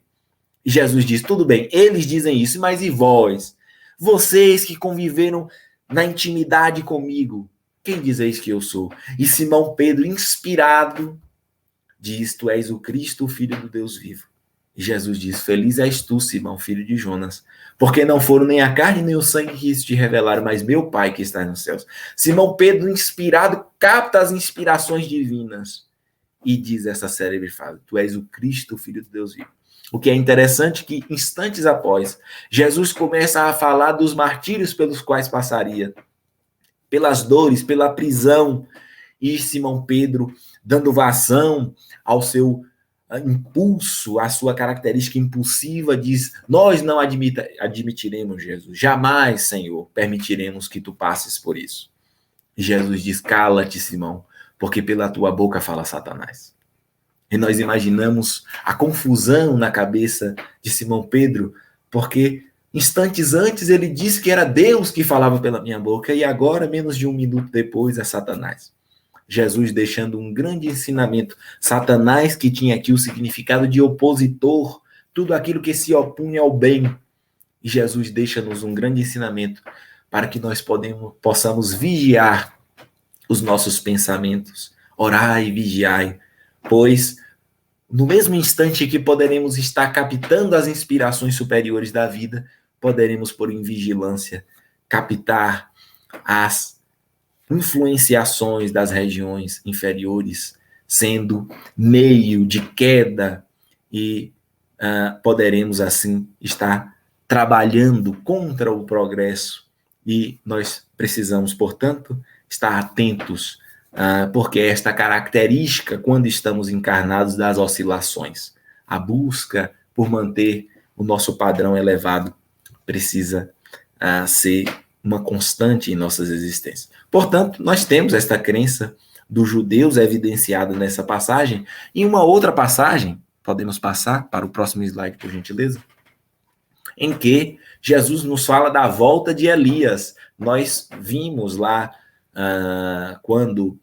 E Jesus diz: tudo bem, eles dizem isso, mas e vós? Vocês que conviveram na intimidade comigo, quem dizeis que eu sou? E Simão Pedro, inspirado, diz: tu és o Cristo, o Filho do Deus vivo. E Jesus diz: feliz és tu, Simão, filho de Jonas, porque não foram nem a carne nem o sangue que isso te revelaram, mas meu Pai que está nos céus. Simão Pedro, inspirado, capta as inspirações divinas e diz essa célebre frase: tu és o Cristo, o Filho de Deus vivo. O que é interessante é que, instantes após, Jesus começa a falar dos martírios pelos quais passaria, pelas dores, pela prisão, e Simão Pedro, dando vazão ao seu impulso, a sua característica impulsiva, diz: nós não admitiremos, Jesus, jamais, Senhor, permitiremos que tu passes por isso. E Jesus diz: cala-te, Simão, porque pela tua boca fala Satanás. E nós imaginamos a confusão na cabeça de Simão Pedro, porque instantes antes ele disse que era Deus que falava pela minha boca, e agora, menos de um minuto depois, é Satanás. Jesus deixando um grande ensinamento. Satanás, que tinha aqui o significado de opositor, tudo aquilo que se opunha ao bem. E Jesus deixa-nos um grande ensinamento para que nós possamos vigiar os nossos pensamentos. Orai e vigiai, pois no mesmo instante que poderemos estar captando as inspirações superiores da vida, poderemos pôr em vigilância, captar as influenciações das regiões inferiores, sendo meio de queda, e poderemos assim estar trabalhando contra o progresso. E nós precisamos, portanto, estar atentos, porque esta característica, quando estamos encarnados, das oscilações, a busca por manter o nosso padrão elevado precisa ser uma constante em nossas existências. Portanto, nós temos esta crença dos judeus evidenciada nessa passagem. E uma outra passagem, podemos passar para o próximo slide, por gentileza, em que Jesus nos fala da volta de Elias. Nós vimos lá quando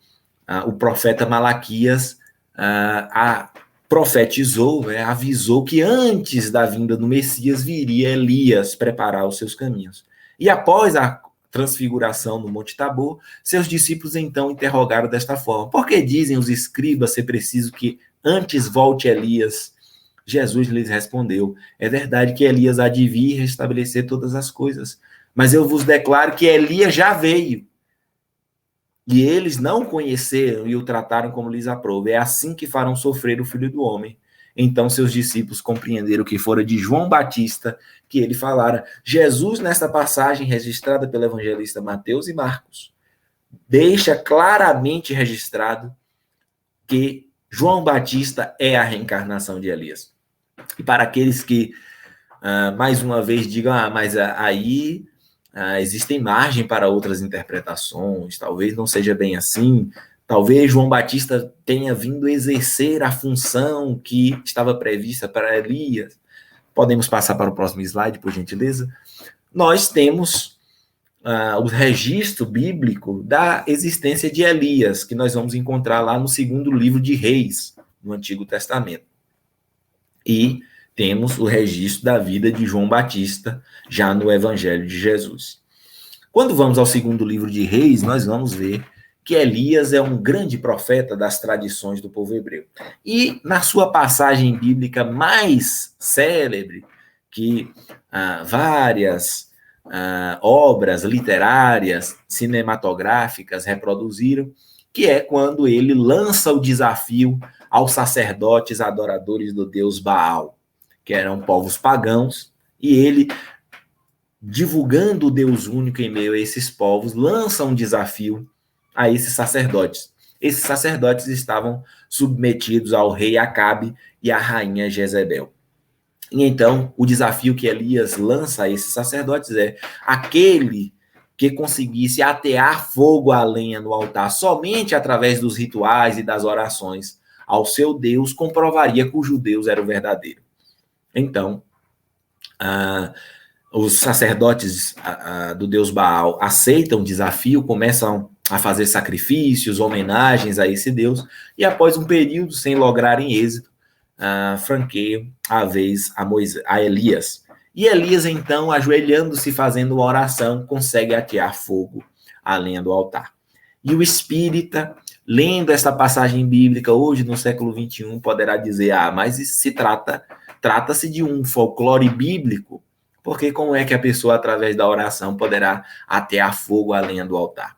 o profeta Malaquias profetizou, avisou que antes da vinda do Messias viria Elias preparar os seus caminhos. E após a transfiguração no Monte Tabor, seus discípulos então interrogaram desta forma: por que dizem os escribas ser preciso que antes volte Elias? Jesus lhes respondeu: é verdade que Elias há de vir restabelecer todas as coisas, mas eu vos declaro que Elias já veio, e eles não o conheceram e o trataram como lhes aprouve. É assim que farão sofrer o Filho do Homem. Então seus discípulos compreenderam que fora de João Batista que ele falara. Jesus, nesta passagem registrada pelo evangelista Mateus e Marcos, deixa claramente registrado que João Batista é a reencarnação de Elias. E para aqueles que, mais uma vez, digam: mas aí existem margem para outras interpretações, talvez não seja bem assim, talvez João Batista tenha vindo exercer a função que estava prevista para Elias. Podemos passar para o próximo slide, por gentileza? Nós temos o registro bíblico da existência de Elias, que nós vamos encontrar lá no segundo livro de Reis, no Antigo Testamento. E temos o registro da vida de João Batista, já no Evangelho de Jesus. Quando vamos ao segundo livro de Reis, nós vamos ver que Elias é um grande profeta das tradições do povo hebreu. E na sua passagem bíblica mais célebre, que várias obras literárias, cinematográficas reproduziram, que é quando ele lança o desafio aos sacerdotes adoradores do deus Baal, que eram povos pagãos, e ele, divulgando o Deus único em meio a esses povos, lança um desafio a esses sacerdotes. Esses sacerdotes estavam submetidos ao rei Acabe e à rainha Jezebel. E então, o desafio que Elias lança a esses sacerdotes é: aquele que conseguisse atear fogo à lenha no altar somente através dos rituais e das orações ao seu Deus, comprovaria que o judeu era o verdadeiro. Então, os sacerdotes do deus Baal aceitam o desafio, começam a fazer sacrifícios, homenagens a esse deus, e após um período sem lograrem êxito, franqueiam a vez a Elias. E Elias, então, ajoelhando-se, fazendo uma oração, consegue atear fogo à lenha do altar. E o espírita, lendo esta passagem bíblica hoje, no século XXI, poderá dizer: mas isso trata-se de um folclore bíblico, porque como é que a pessoa, através da oração, poderá atear fogo à lenha do altar?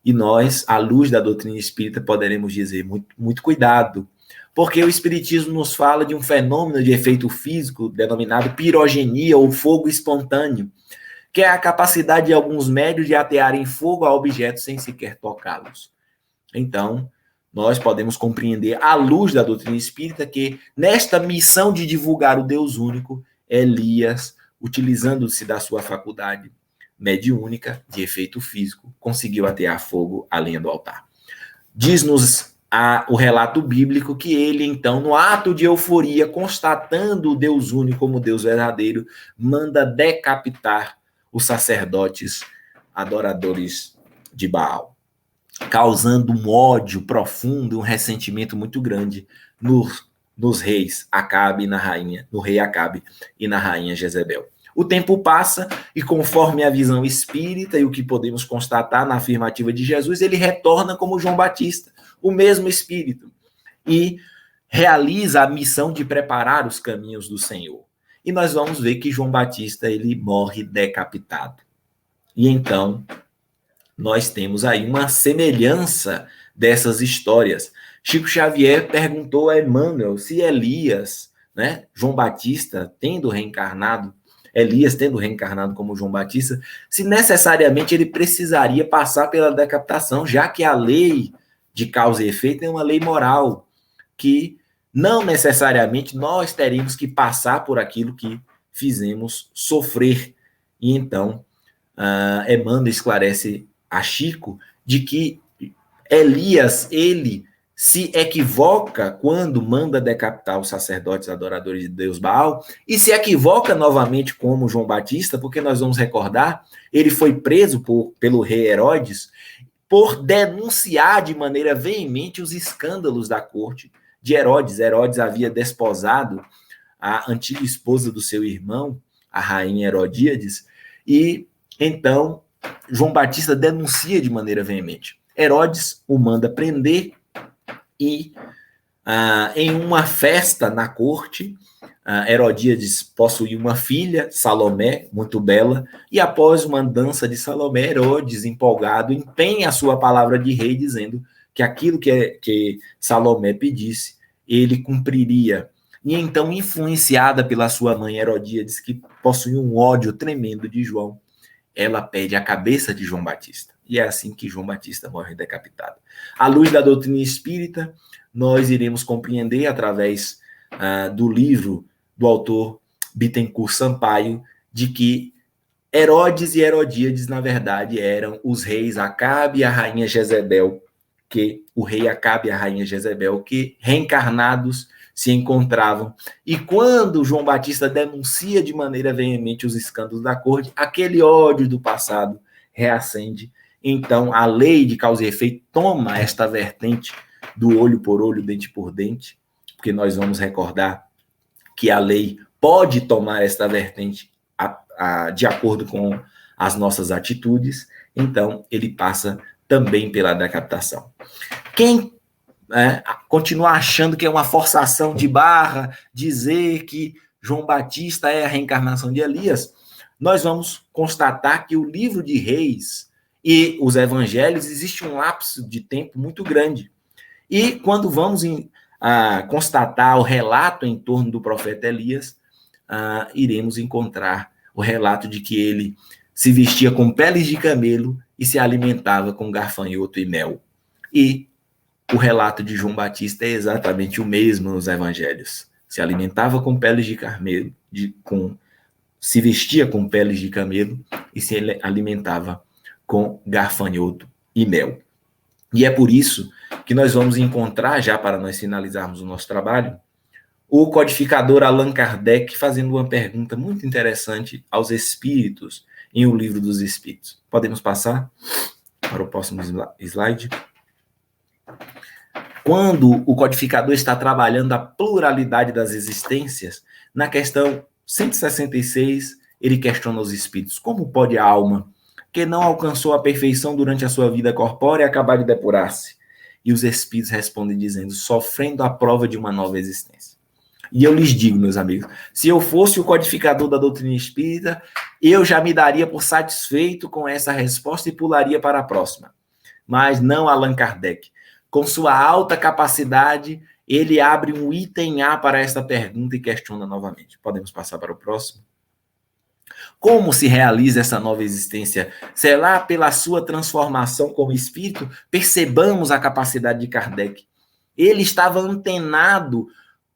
E nós, à luz da doutrina espírita, poderemos dizer: muito cuidado, porque o espiritismo nos fala de um fenômeno de efeito físico denominado pirogenia, ou fogo espontâneo, que é a capacidade de alguns médiuns de atearem fogo a objetos sem sequer tocá-los. Então, nós podemos compreender, à luz da doutrina espírita, que nesta missão de divulgar o Deus único, Elias, utilizando-se da sua faculdade mediúnica de efeito físico, conseguiu atear fogo à lenha do altar. Diz-nos o relato bíblico que ele, então, no ato de euforia, constatando o Deus único como Deus verdadeiro, manda decapitar os sacerdotes adoradores de Baal, causando um ódio profundo, um ressentimento muito grande nos reis Acabe e na rainha, no rei Acabe e na rainha Jezebel. O tempo passa e, conforme a visão espírita e o que podemos constatar na afirmativa de Jesus, ele retorna como João Batista, o mesmo espírito, e realiza a missão de preparar os caminhos do Senhor. E nós vamos ver que João Batista, ele morre decapitado. E então, nós temos aí uma semelhança dessas histórias. Chico Xavier perguntou a Emmanuel se Elias, João Batista, Elias tendo reencarnado como João Batista, se necessariamente ele precisaria passar pela decapitação, já que a lei de causa e efeito é uma lei moral, que não necessariamente nós teríamos que passar por aquilo que fizemos sofrer. E então, Emmanuel esclarece a Chico de que Elias, ele se equivoca quando manda decapitar os sacerdotes adoradores de Deus Baal, e se equivoca novamente como João Batista, porque nós vamos recordar, ele foi preso pelo rei Herodes por denunciar de maneira veemente os escândalos da corte de Herodes. Herodes havia desposado a antiga esposa do seu irmão, a rainha Herodíades, e então João Batista denuncia de maneira veemente. Herodes o manda prender e, em uma festa na corte, Herodíades possuía uma filha, Salomé, muito bela, e após uma dança de Salomé, Herodes, empolgado, empenha a sua palavra de rei, dizendo que aquilo que Salomé pedisse, ele cumpriria. E então, influenciada pela sua mãe Herodíades, que possuía um ódio tremendo de João, ela pede a cabeça de João Batista. E é assim que João Batista morre decapitado. À luz da doutrina espírita, nós iremos compreender, através do livro do autor Bittencourt Sampaio, de que Herodes e Herodíades, na verdade, eram os reis Acabe e a rainha Jezebel, o rei Acabe e a rainha Jezebel, que reencarnados se encontravam. E quando João Batista denuncia de maneira veemente os escândalos da corte, aquele ódio do passado reacende. Então, a lei de causa e efeito toma esta vertente do olho por olho, dente por dente, porque nós vamos recordar que a lei pode tomar esta vertente de acordo com as nossas atitudes. Então, ele passa também pela decapitação. Quem continuar achando que é uma forçação de barra dizer que João Batista é a reencarnação de Elias, nós vamos constatar que o livro de Reis e os evangelhos existe um lapso de tempo muito grande. E quando vamos constatar o relato em torno do profeta Elias, iremos encontrar o relato de que ele se vestia com peles de camelo e se alimentava com gafanhoto e mel. E o relato de João Batista é exatamente o mesmo nos evangelhos. Se alimentava com peles de camelo, se vestia com peles de camelo e se alimentava com gafanhoto e mel. E é por isso que nós vamos encontrar, já para nós finalizarmos o nosso trabalho, o codificador Allan Kardec fazendo uma pergunta muito interessante aos espíritos em O Livro dos Espíritos. Podemos passar para o próximo slide? Quando o codificador está trabalhando a pluralidade das existências, na questão 166, ele questiona os espíritos. Como pode a alma, que não alcançou a perfeição durante a sua vida corpórea, acabar de depurar-se? E os espíritos respondem dizendo, sofrendo a prova de uma nova existência. E eu lhes digo, meus amigos, se eu fosse o codificador da doutrina espírita, eu já me daria por satisfeito com essa resposta e pularia para a próxima. Mas não Allan Kardec. Com sua alta capacidade, ele abre um item A para esta pergunta e questiona novamente. Podemos passar para o próximo? Como se realiza essa nova existência? Será pela sua transformação como espírito? Percebamos a capacidade de Kardec. Ele estava antenado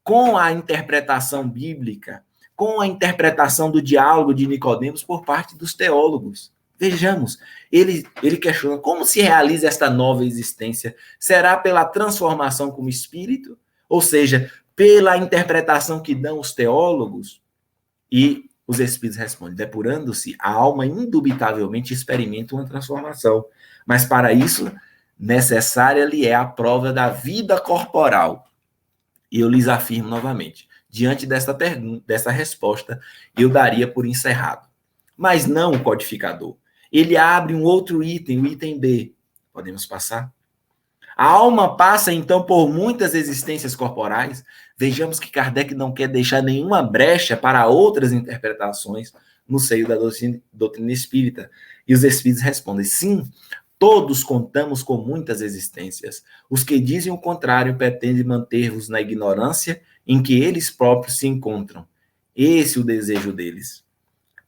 com a interpretação bíblica, com a interpretação do diálogo de Nicodemos por parte dos teólogos. Vejamos, ele questiona como se realiza esta nova existência. Será pela transformação como espírito? Ou seja, pela interpretação que dão os teólogos? E os espíritos respondem, depurando-se, a alma indubitavelmente experimenta uma transformação. Mas para isso, necessária lhe é a prova da vida corporal. E eu lhes afirmo novamente, diante dessa pergunta, dessa resposta, eu daria por encerrado. Mas não o codificador. Ele abre um outro item, o item B. Podemos passar? A alma passa, então, por muitas existências corporais. Vejamos que Kardec não quer deixar nenhuma brecha para outras interpretações no seio da doutrina espírita. E os espíritos respondem, sim, todos contamos com muitas existências. Os que dizem o contrário pretendem manter-vos na ignorância em que eles próprios se encontram. Esse é o desejo deles.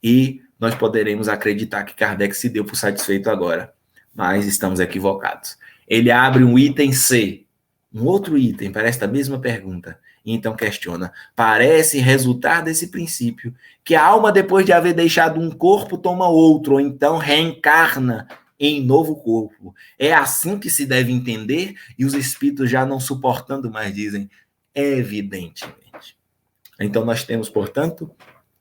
E nós poderemos acreditar que Kardec se deu por satisfeito agora, mas estamos equivocados. Ele abre um item C, um outro item para esta mesma pergunta, e então questiona, parece resultar desse princípio que a alma, depois de haver deixado um corpo, toma outro, ou então reencarna em novo corpo. É assim que se deve entender? E os espíritos, já não suportando mais, dizem, evidentemente. Então nós temos, portanto,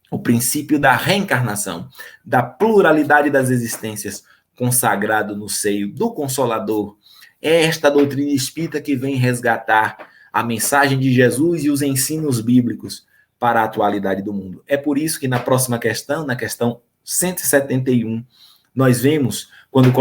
o princípio da reencarnação, da pluralidade das existências, consagrado no seio do Consolador. É esta doutrina espírita que vem resgatar a mensagem de Jesus e os ensinos bíblicos para a atualidade do mundo. É por isso que na próxima questão, na questão 171, nós vemos, quando o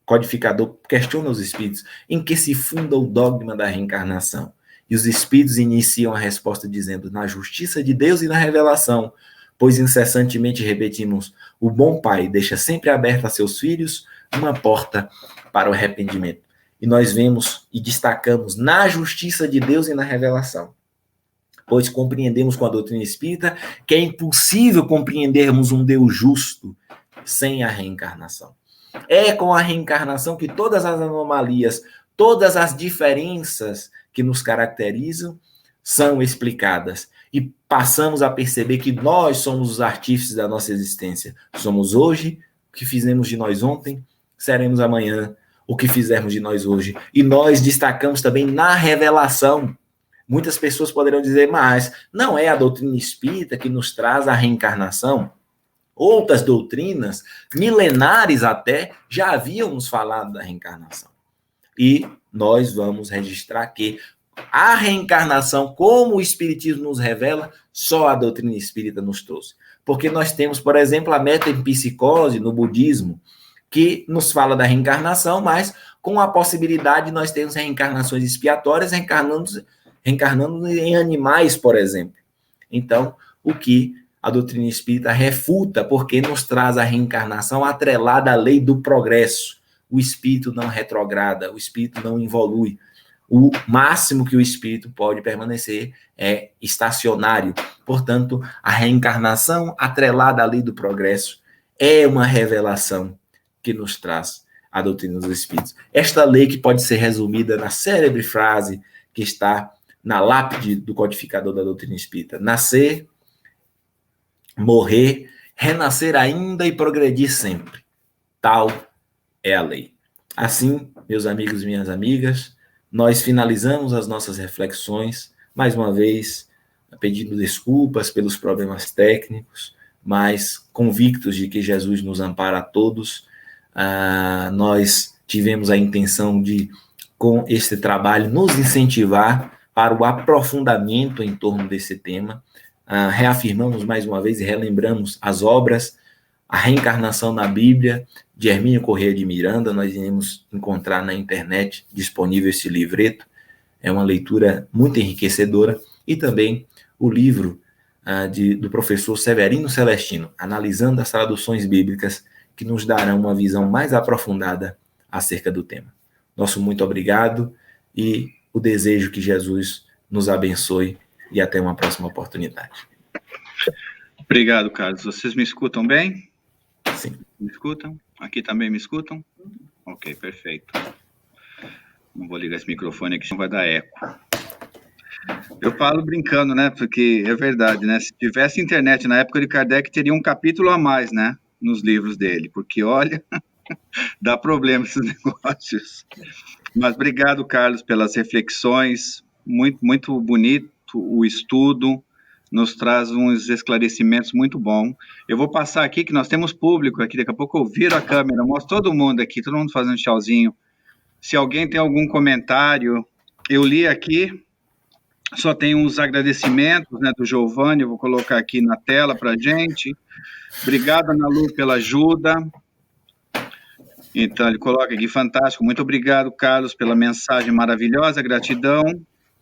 codificador questiona os espíritos, em que se funda o dogma da reencarnação. E os espíritos iniciam a resposta dizendo, na justiça de Deus e na revelação, pois incessantemente repetimos, o bom pai deixa sempre aberta a seus filhos uma porta para o arrependimento. E nós vemos e destacamos na justiça de Deus e na revelação, pois compreendemos com a doutrina espírita que é impossível compreendermos um Deus justo sem a reencarnação. É com a reencarnação que todas as anomalias, todas as diferenças que nos caracterizam são explicadas. e passamos a perceber que nós somos os artífices da nossa existência. Somos hoje o que fizemos de nós ontem, seremos amanhã o que fizermos de nós hoje. E nós destacamos também na revelação. Muitas pessoas poderão dizer, mas não é a doutrina espírita que nos traz a reencarnação? Outras doutrinas, milenares até, já haviam nos falado da reencarnação. E nós vamos registrar que a reencarnação, como o Espiritismo nos revela, só a doutrina espírita nos trouxe. Porque nós temos, por exemplo, a metempsicose no budismo, que nos fala da reencarnação, mas com a possibilidade de nós termos reencarnações expiatórias, reencarnando em animais, por exemplo. Então, o que a doutrina espírita refuta, porque nos traz a reencarnação atrelada à lei do progresso. O espírito não retrograda, o espírito não evolui. O máximo que o espírito pode permanecer é estacionário. Portanto, a reencarnação atrelada à lei do progresso é uma revelação que nos traz a doutrina dos espíritos. Esta lei que pode ser resumida na célebre frase que está na lápide do codificador da doutrina espírita: nascer, morrer, renascer ainda e progredir sempre. Tal é a lei. Assim, meus amigos e minhas amigas, nós finalizamos as nossas reflexões, mais uma vez, pedindo desculpas pelos problemas técnicos, mas convictos de que Jesus nos ampara a todos. Nós tivemos a intenção de, com este trabalho, nos incentivar para o aprofundamento em torno desse tema. Reafirmamos mais uma vez e relembramos as obras, a reencarnação na Bíblia, de Hermínio Corrêa de Miranda. Nós iremos encontrar na internet disponível esse livreto. É uma leitura muito enriquecedora. E também o livro do professor Severino Celestino, analisando as traduções bíblicas, que nos darão uma visão mais aprofundada acerca do tema. Nosso muito obrigado e o desejo que Jesus nos abençoe e até uma próxima oportunidade. Obrigado, Carlos. Vocês me escutam bem? Sim. Me escutam? Aqui também me escutam? Ok, perfeito. Não vou ligar esse microfone aqui, senão vai dar eco. Eu falo brincando, né? Porque é verdade, né? Se tivesse internet na época de Kardec, teria um capítulo a mais, né? Nos livros dele, porque, olha, dá problema esses negócios. Mas obrigado, Carlos, pelas reflexões. Muito, muito bonito o estudo. Nos traz uns esclarecimentos muito bons. Eu vou passar aqui, que nós temos público aqui, daqui a pouco eu viro a câmera, mostro todo mundo aqui, todo mundo fazendo tchauzinho. Se alguém tem algum comentário, eu li aqui, só tem uns agradecimentos, né, do Giovanni, eu vou colocar aqui na tela para a gente. Obrigado, Ana Lu, pela ajuda. Então, ele coloca aqui, fantástico. Muito obrigado, Carlos, pela mensagem maravilhosa. Gratidão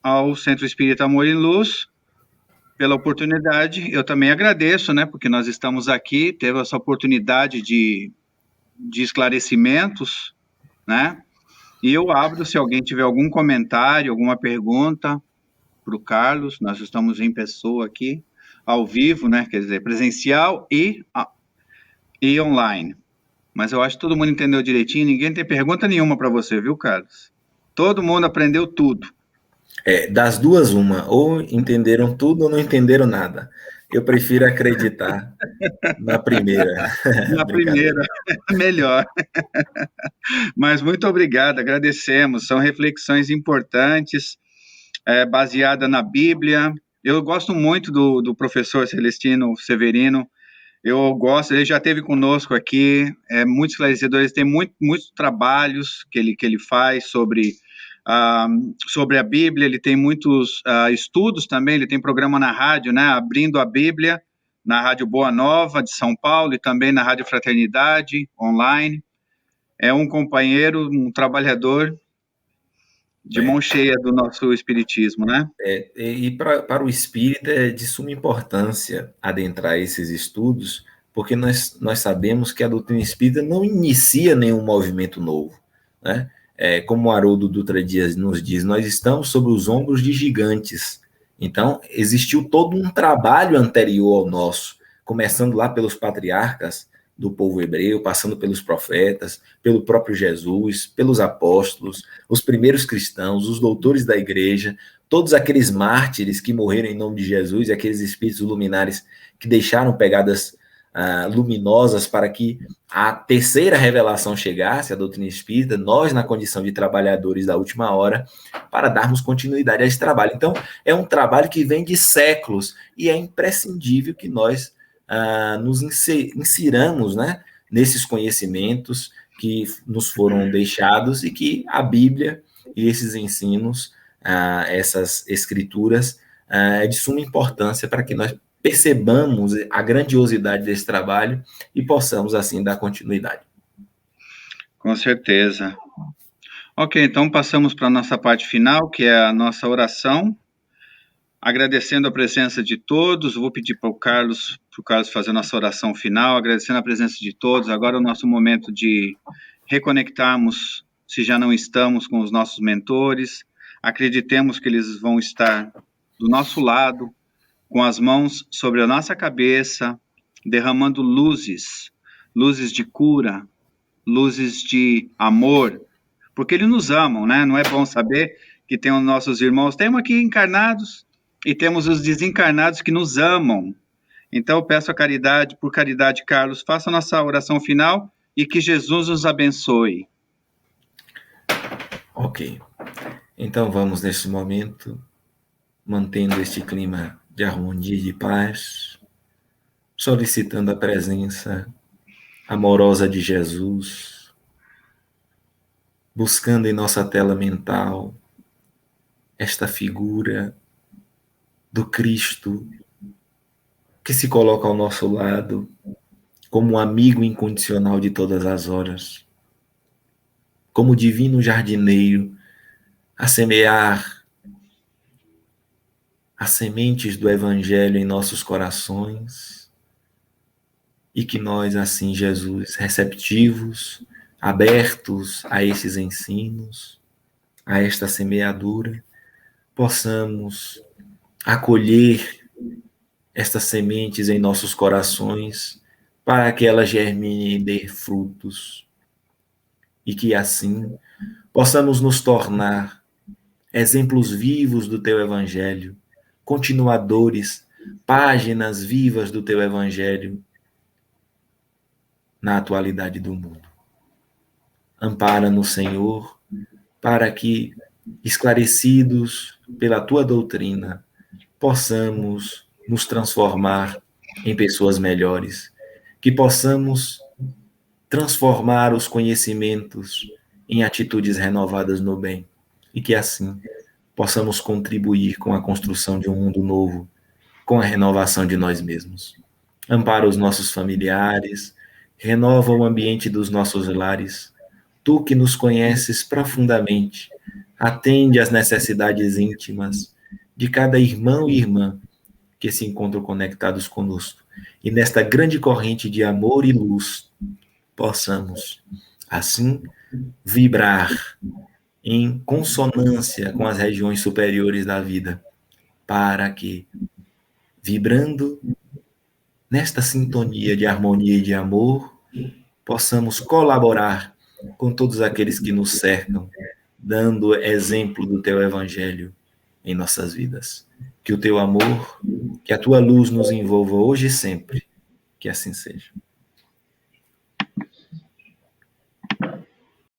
ao Centro Espírita Amor e Luz pela oportunidade. Eu também agradeço, né, porque nós estamos aqui, teve essa oportunidade de esclarecimentos, né, e eu abro, se alguém tiver algum comentário, alguma pergunta para o Carlos. Nós estamos em pessoa aqui, ao vivo, né, quer dizer, presencial e online. Mas eu acho que todo mundo entendeu direitinho, ninguém tem pergunta nenhuma para você, viu, Carlos? Todo mundo aprendeu tudo. Das duas, uma. Ou entenderam tudo ou não entenderam nada. Eu prefiro acreditar na primeira. Na primeira, melhor. Mas muito obrigado, agradecemos. São reflexões importantes, baseadas na Bíblia. Eu gosto muito do professor Celestino Severino. Eu gosto, ele já esteve conosco aqui, é muito esclarecedor. Ele tem muitos trabalhos que ele faz sobre a Bíblia. Ele tem muitos estudos também. Ele tem programa na rádio, né, Abrindo a Bíblia, na Rádio Boa Nova de São Paulo e também na Rádio Fraternidade, online. É um companheiro, um trabalhador de mão cheia do nosso espiritismo, né? E para o espírita é de suma importância adentrar esses estudos, porque nós sabemos que a doutrina espírita não inicia nenhum movimento novo, né? Como o Haroldo Dutra Dias nos diz, nós estamos sobre os ombros de gigantes. Então, existiu todo um trabalho anterior ao nosso, começando lá pelos patriarcas, do povo hebreu, passando pelos profetas, pelo próprio Jesus, pelos apóstolos, os primeiros cristãos, os doutores da igreja, todos aqueles mártires que morreram em nome de Jesus e aqueles espíritos luminares que deixaram pegadas luminosas para que a terceira revelação chegasse, a doutrina espírita, nós na condição de trabalhadores da última hora, para darmos continuidade a esse trabalho. Então, é um trabalho que vem de séculos e é imprescindível que nós nos insiramos, né, nesses conhecimentos que nos foram deixados e que a Bíblia e esses ensinos, essas escrituras, é de suma importância para que nós percebamos a grandiosidade desse trabalho e possamos, assim, dar continuidade. Com certeza. Ok, então passamos para a nossa parte final, que é a nossa oração. Agradecendo a presença de todos, vou pedir para o Carlos fazer a nossa oração final, agradecendo a presença de todos. Agora é o nosso momento de reconectarmos, se já não estamos, com os nossos mentores. Acreditemos que eles vão estar do nosso lado, com as mãos sobre a nossa cabeça, derramando luzes de cura, luzes de amor, porque eles nos amam, né? Não é bom saber que tem os nossos irmãos, temos aqui encarnados e temos os desencarnados que nos amam. Então eu peço a caridade, por caridade, Carlos, faça a nossa oração final e que Jesus nos abençoe. Ok. Então vamos, neste momento, mantendo este clima de harmonia e de paz, solicitando a presença amorosa de Jesus, buscando em nossa tela mental esta figura do Cristo que se coloca ao nosso lado como um amigo incondicional de todas as horas, como divino jardineiro a semear as sementes do Evangelho em nossos corações, e que nós, assim, Jesus, receptivos, abertos a esses ensinos, a esta semeadura, possamos acolher estas sementes em nossos corações para que elas germinem e dê frutos, e que assim possamos nos tornar exemplos vivos do Teu Evangelho, continuadores, páginas vivas do Teu Evangelho na atualidade do mundo. Ampara-nos, Senhor, para que, esclarecidos pela Tua doutrina, possamos nos transformar em pessoas melhores, que possamos transformar os conhecimentos em atitudes renovadas no bem, e que assim possamos contribuir com a construção de um mundo novo, com a renovação de nós mesmos. Ampara os nossos familiares, renova o ambiente dos nossos lares. Tu que nos conheces profundamente, atende às necessidades íntimas de cada irmão e irmã que se encontram conectados conosco. E nesta grande corrente de amor e luz, possamos, assim, vibrar em consonância com as regiões superiores da vida, para que, vibrando nesta sintonia de harmonia e de amor, possamos colaborar com todos aqueles que nos cercam, dando exemplo do Teu Evangelho em nossas vidas. Que o Teu amor, que a Tua luz nos envolva hoje e sempre. Que assim seja.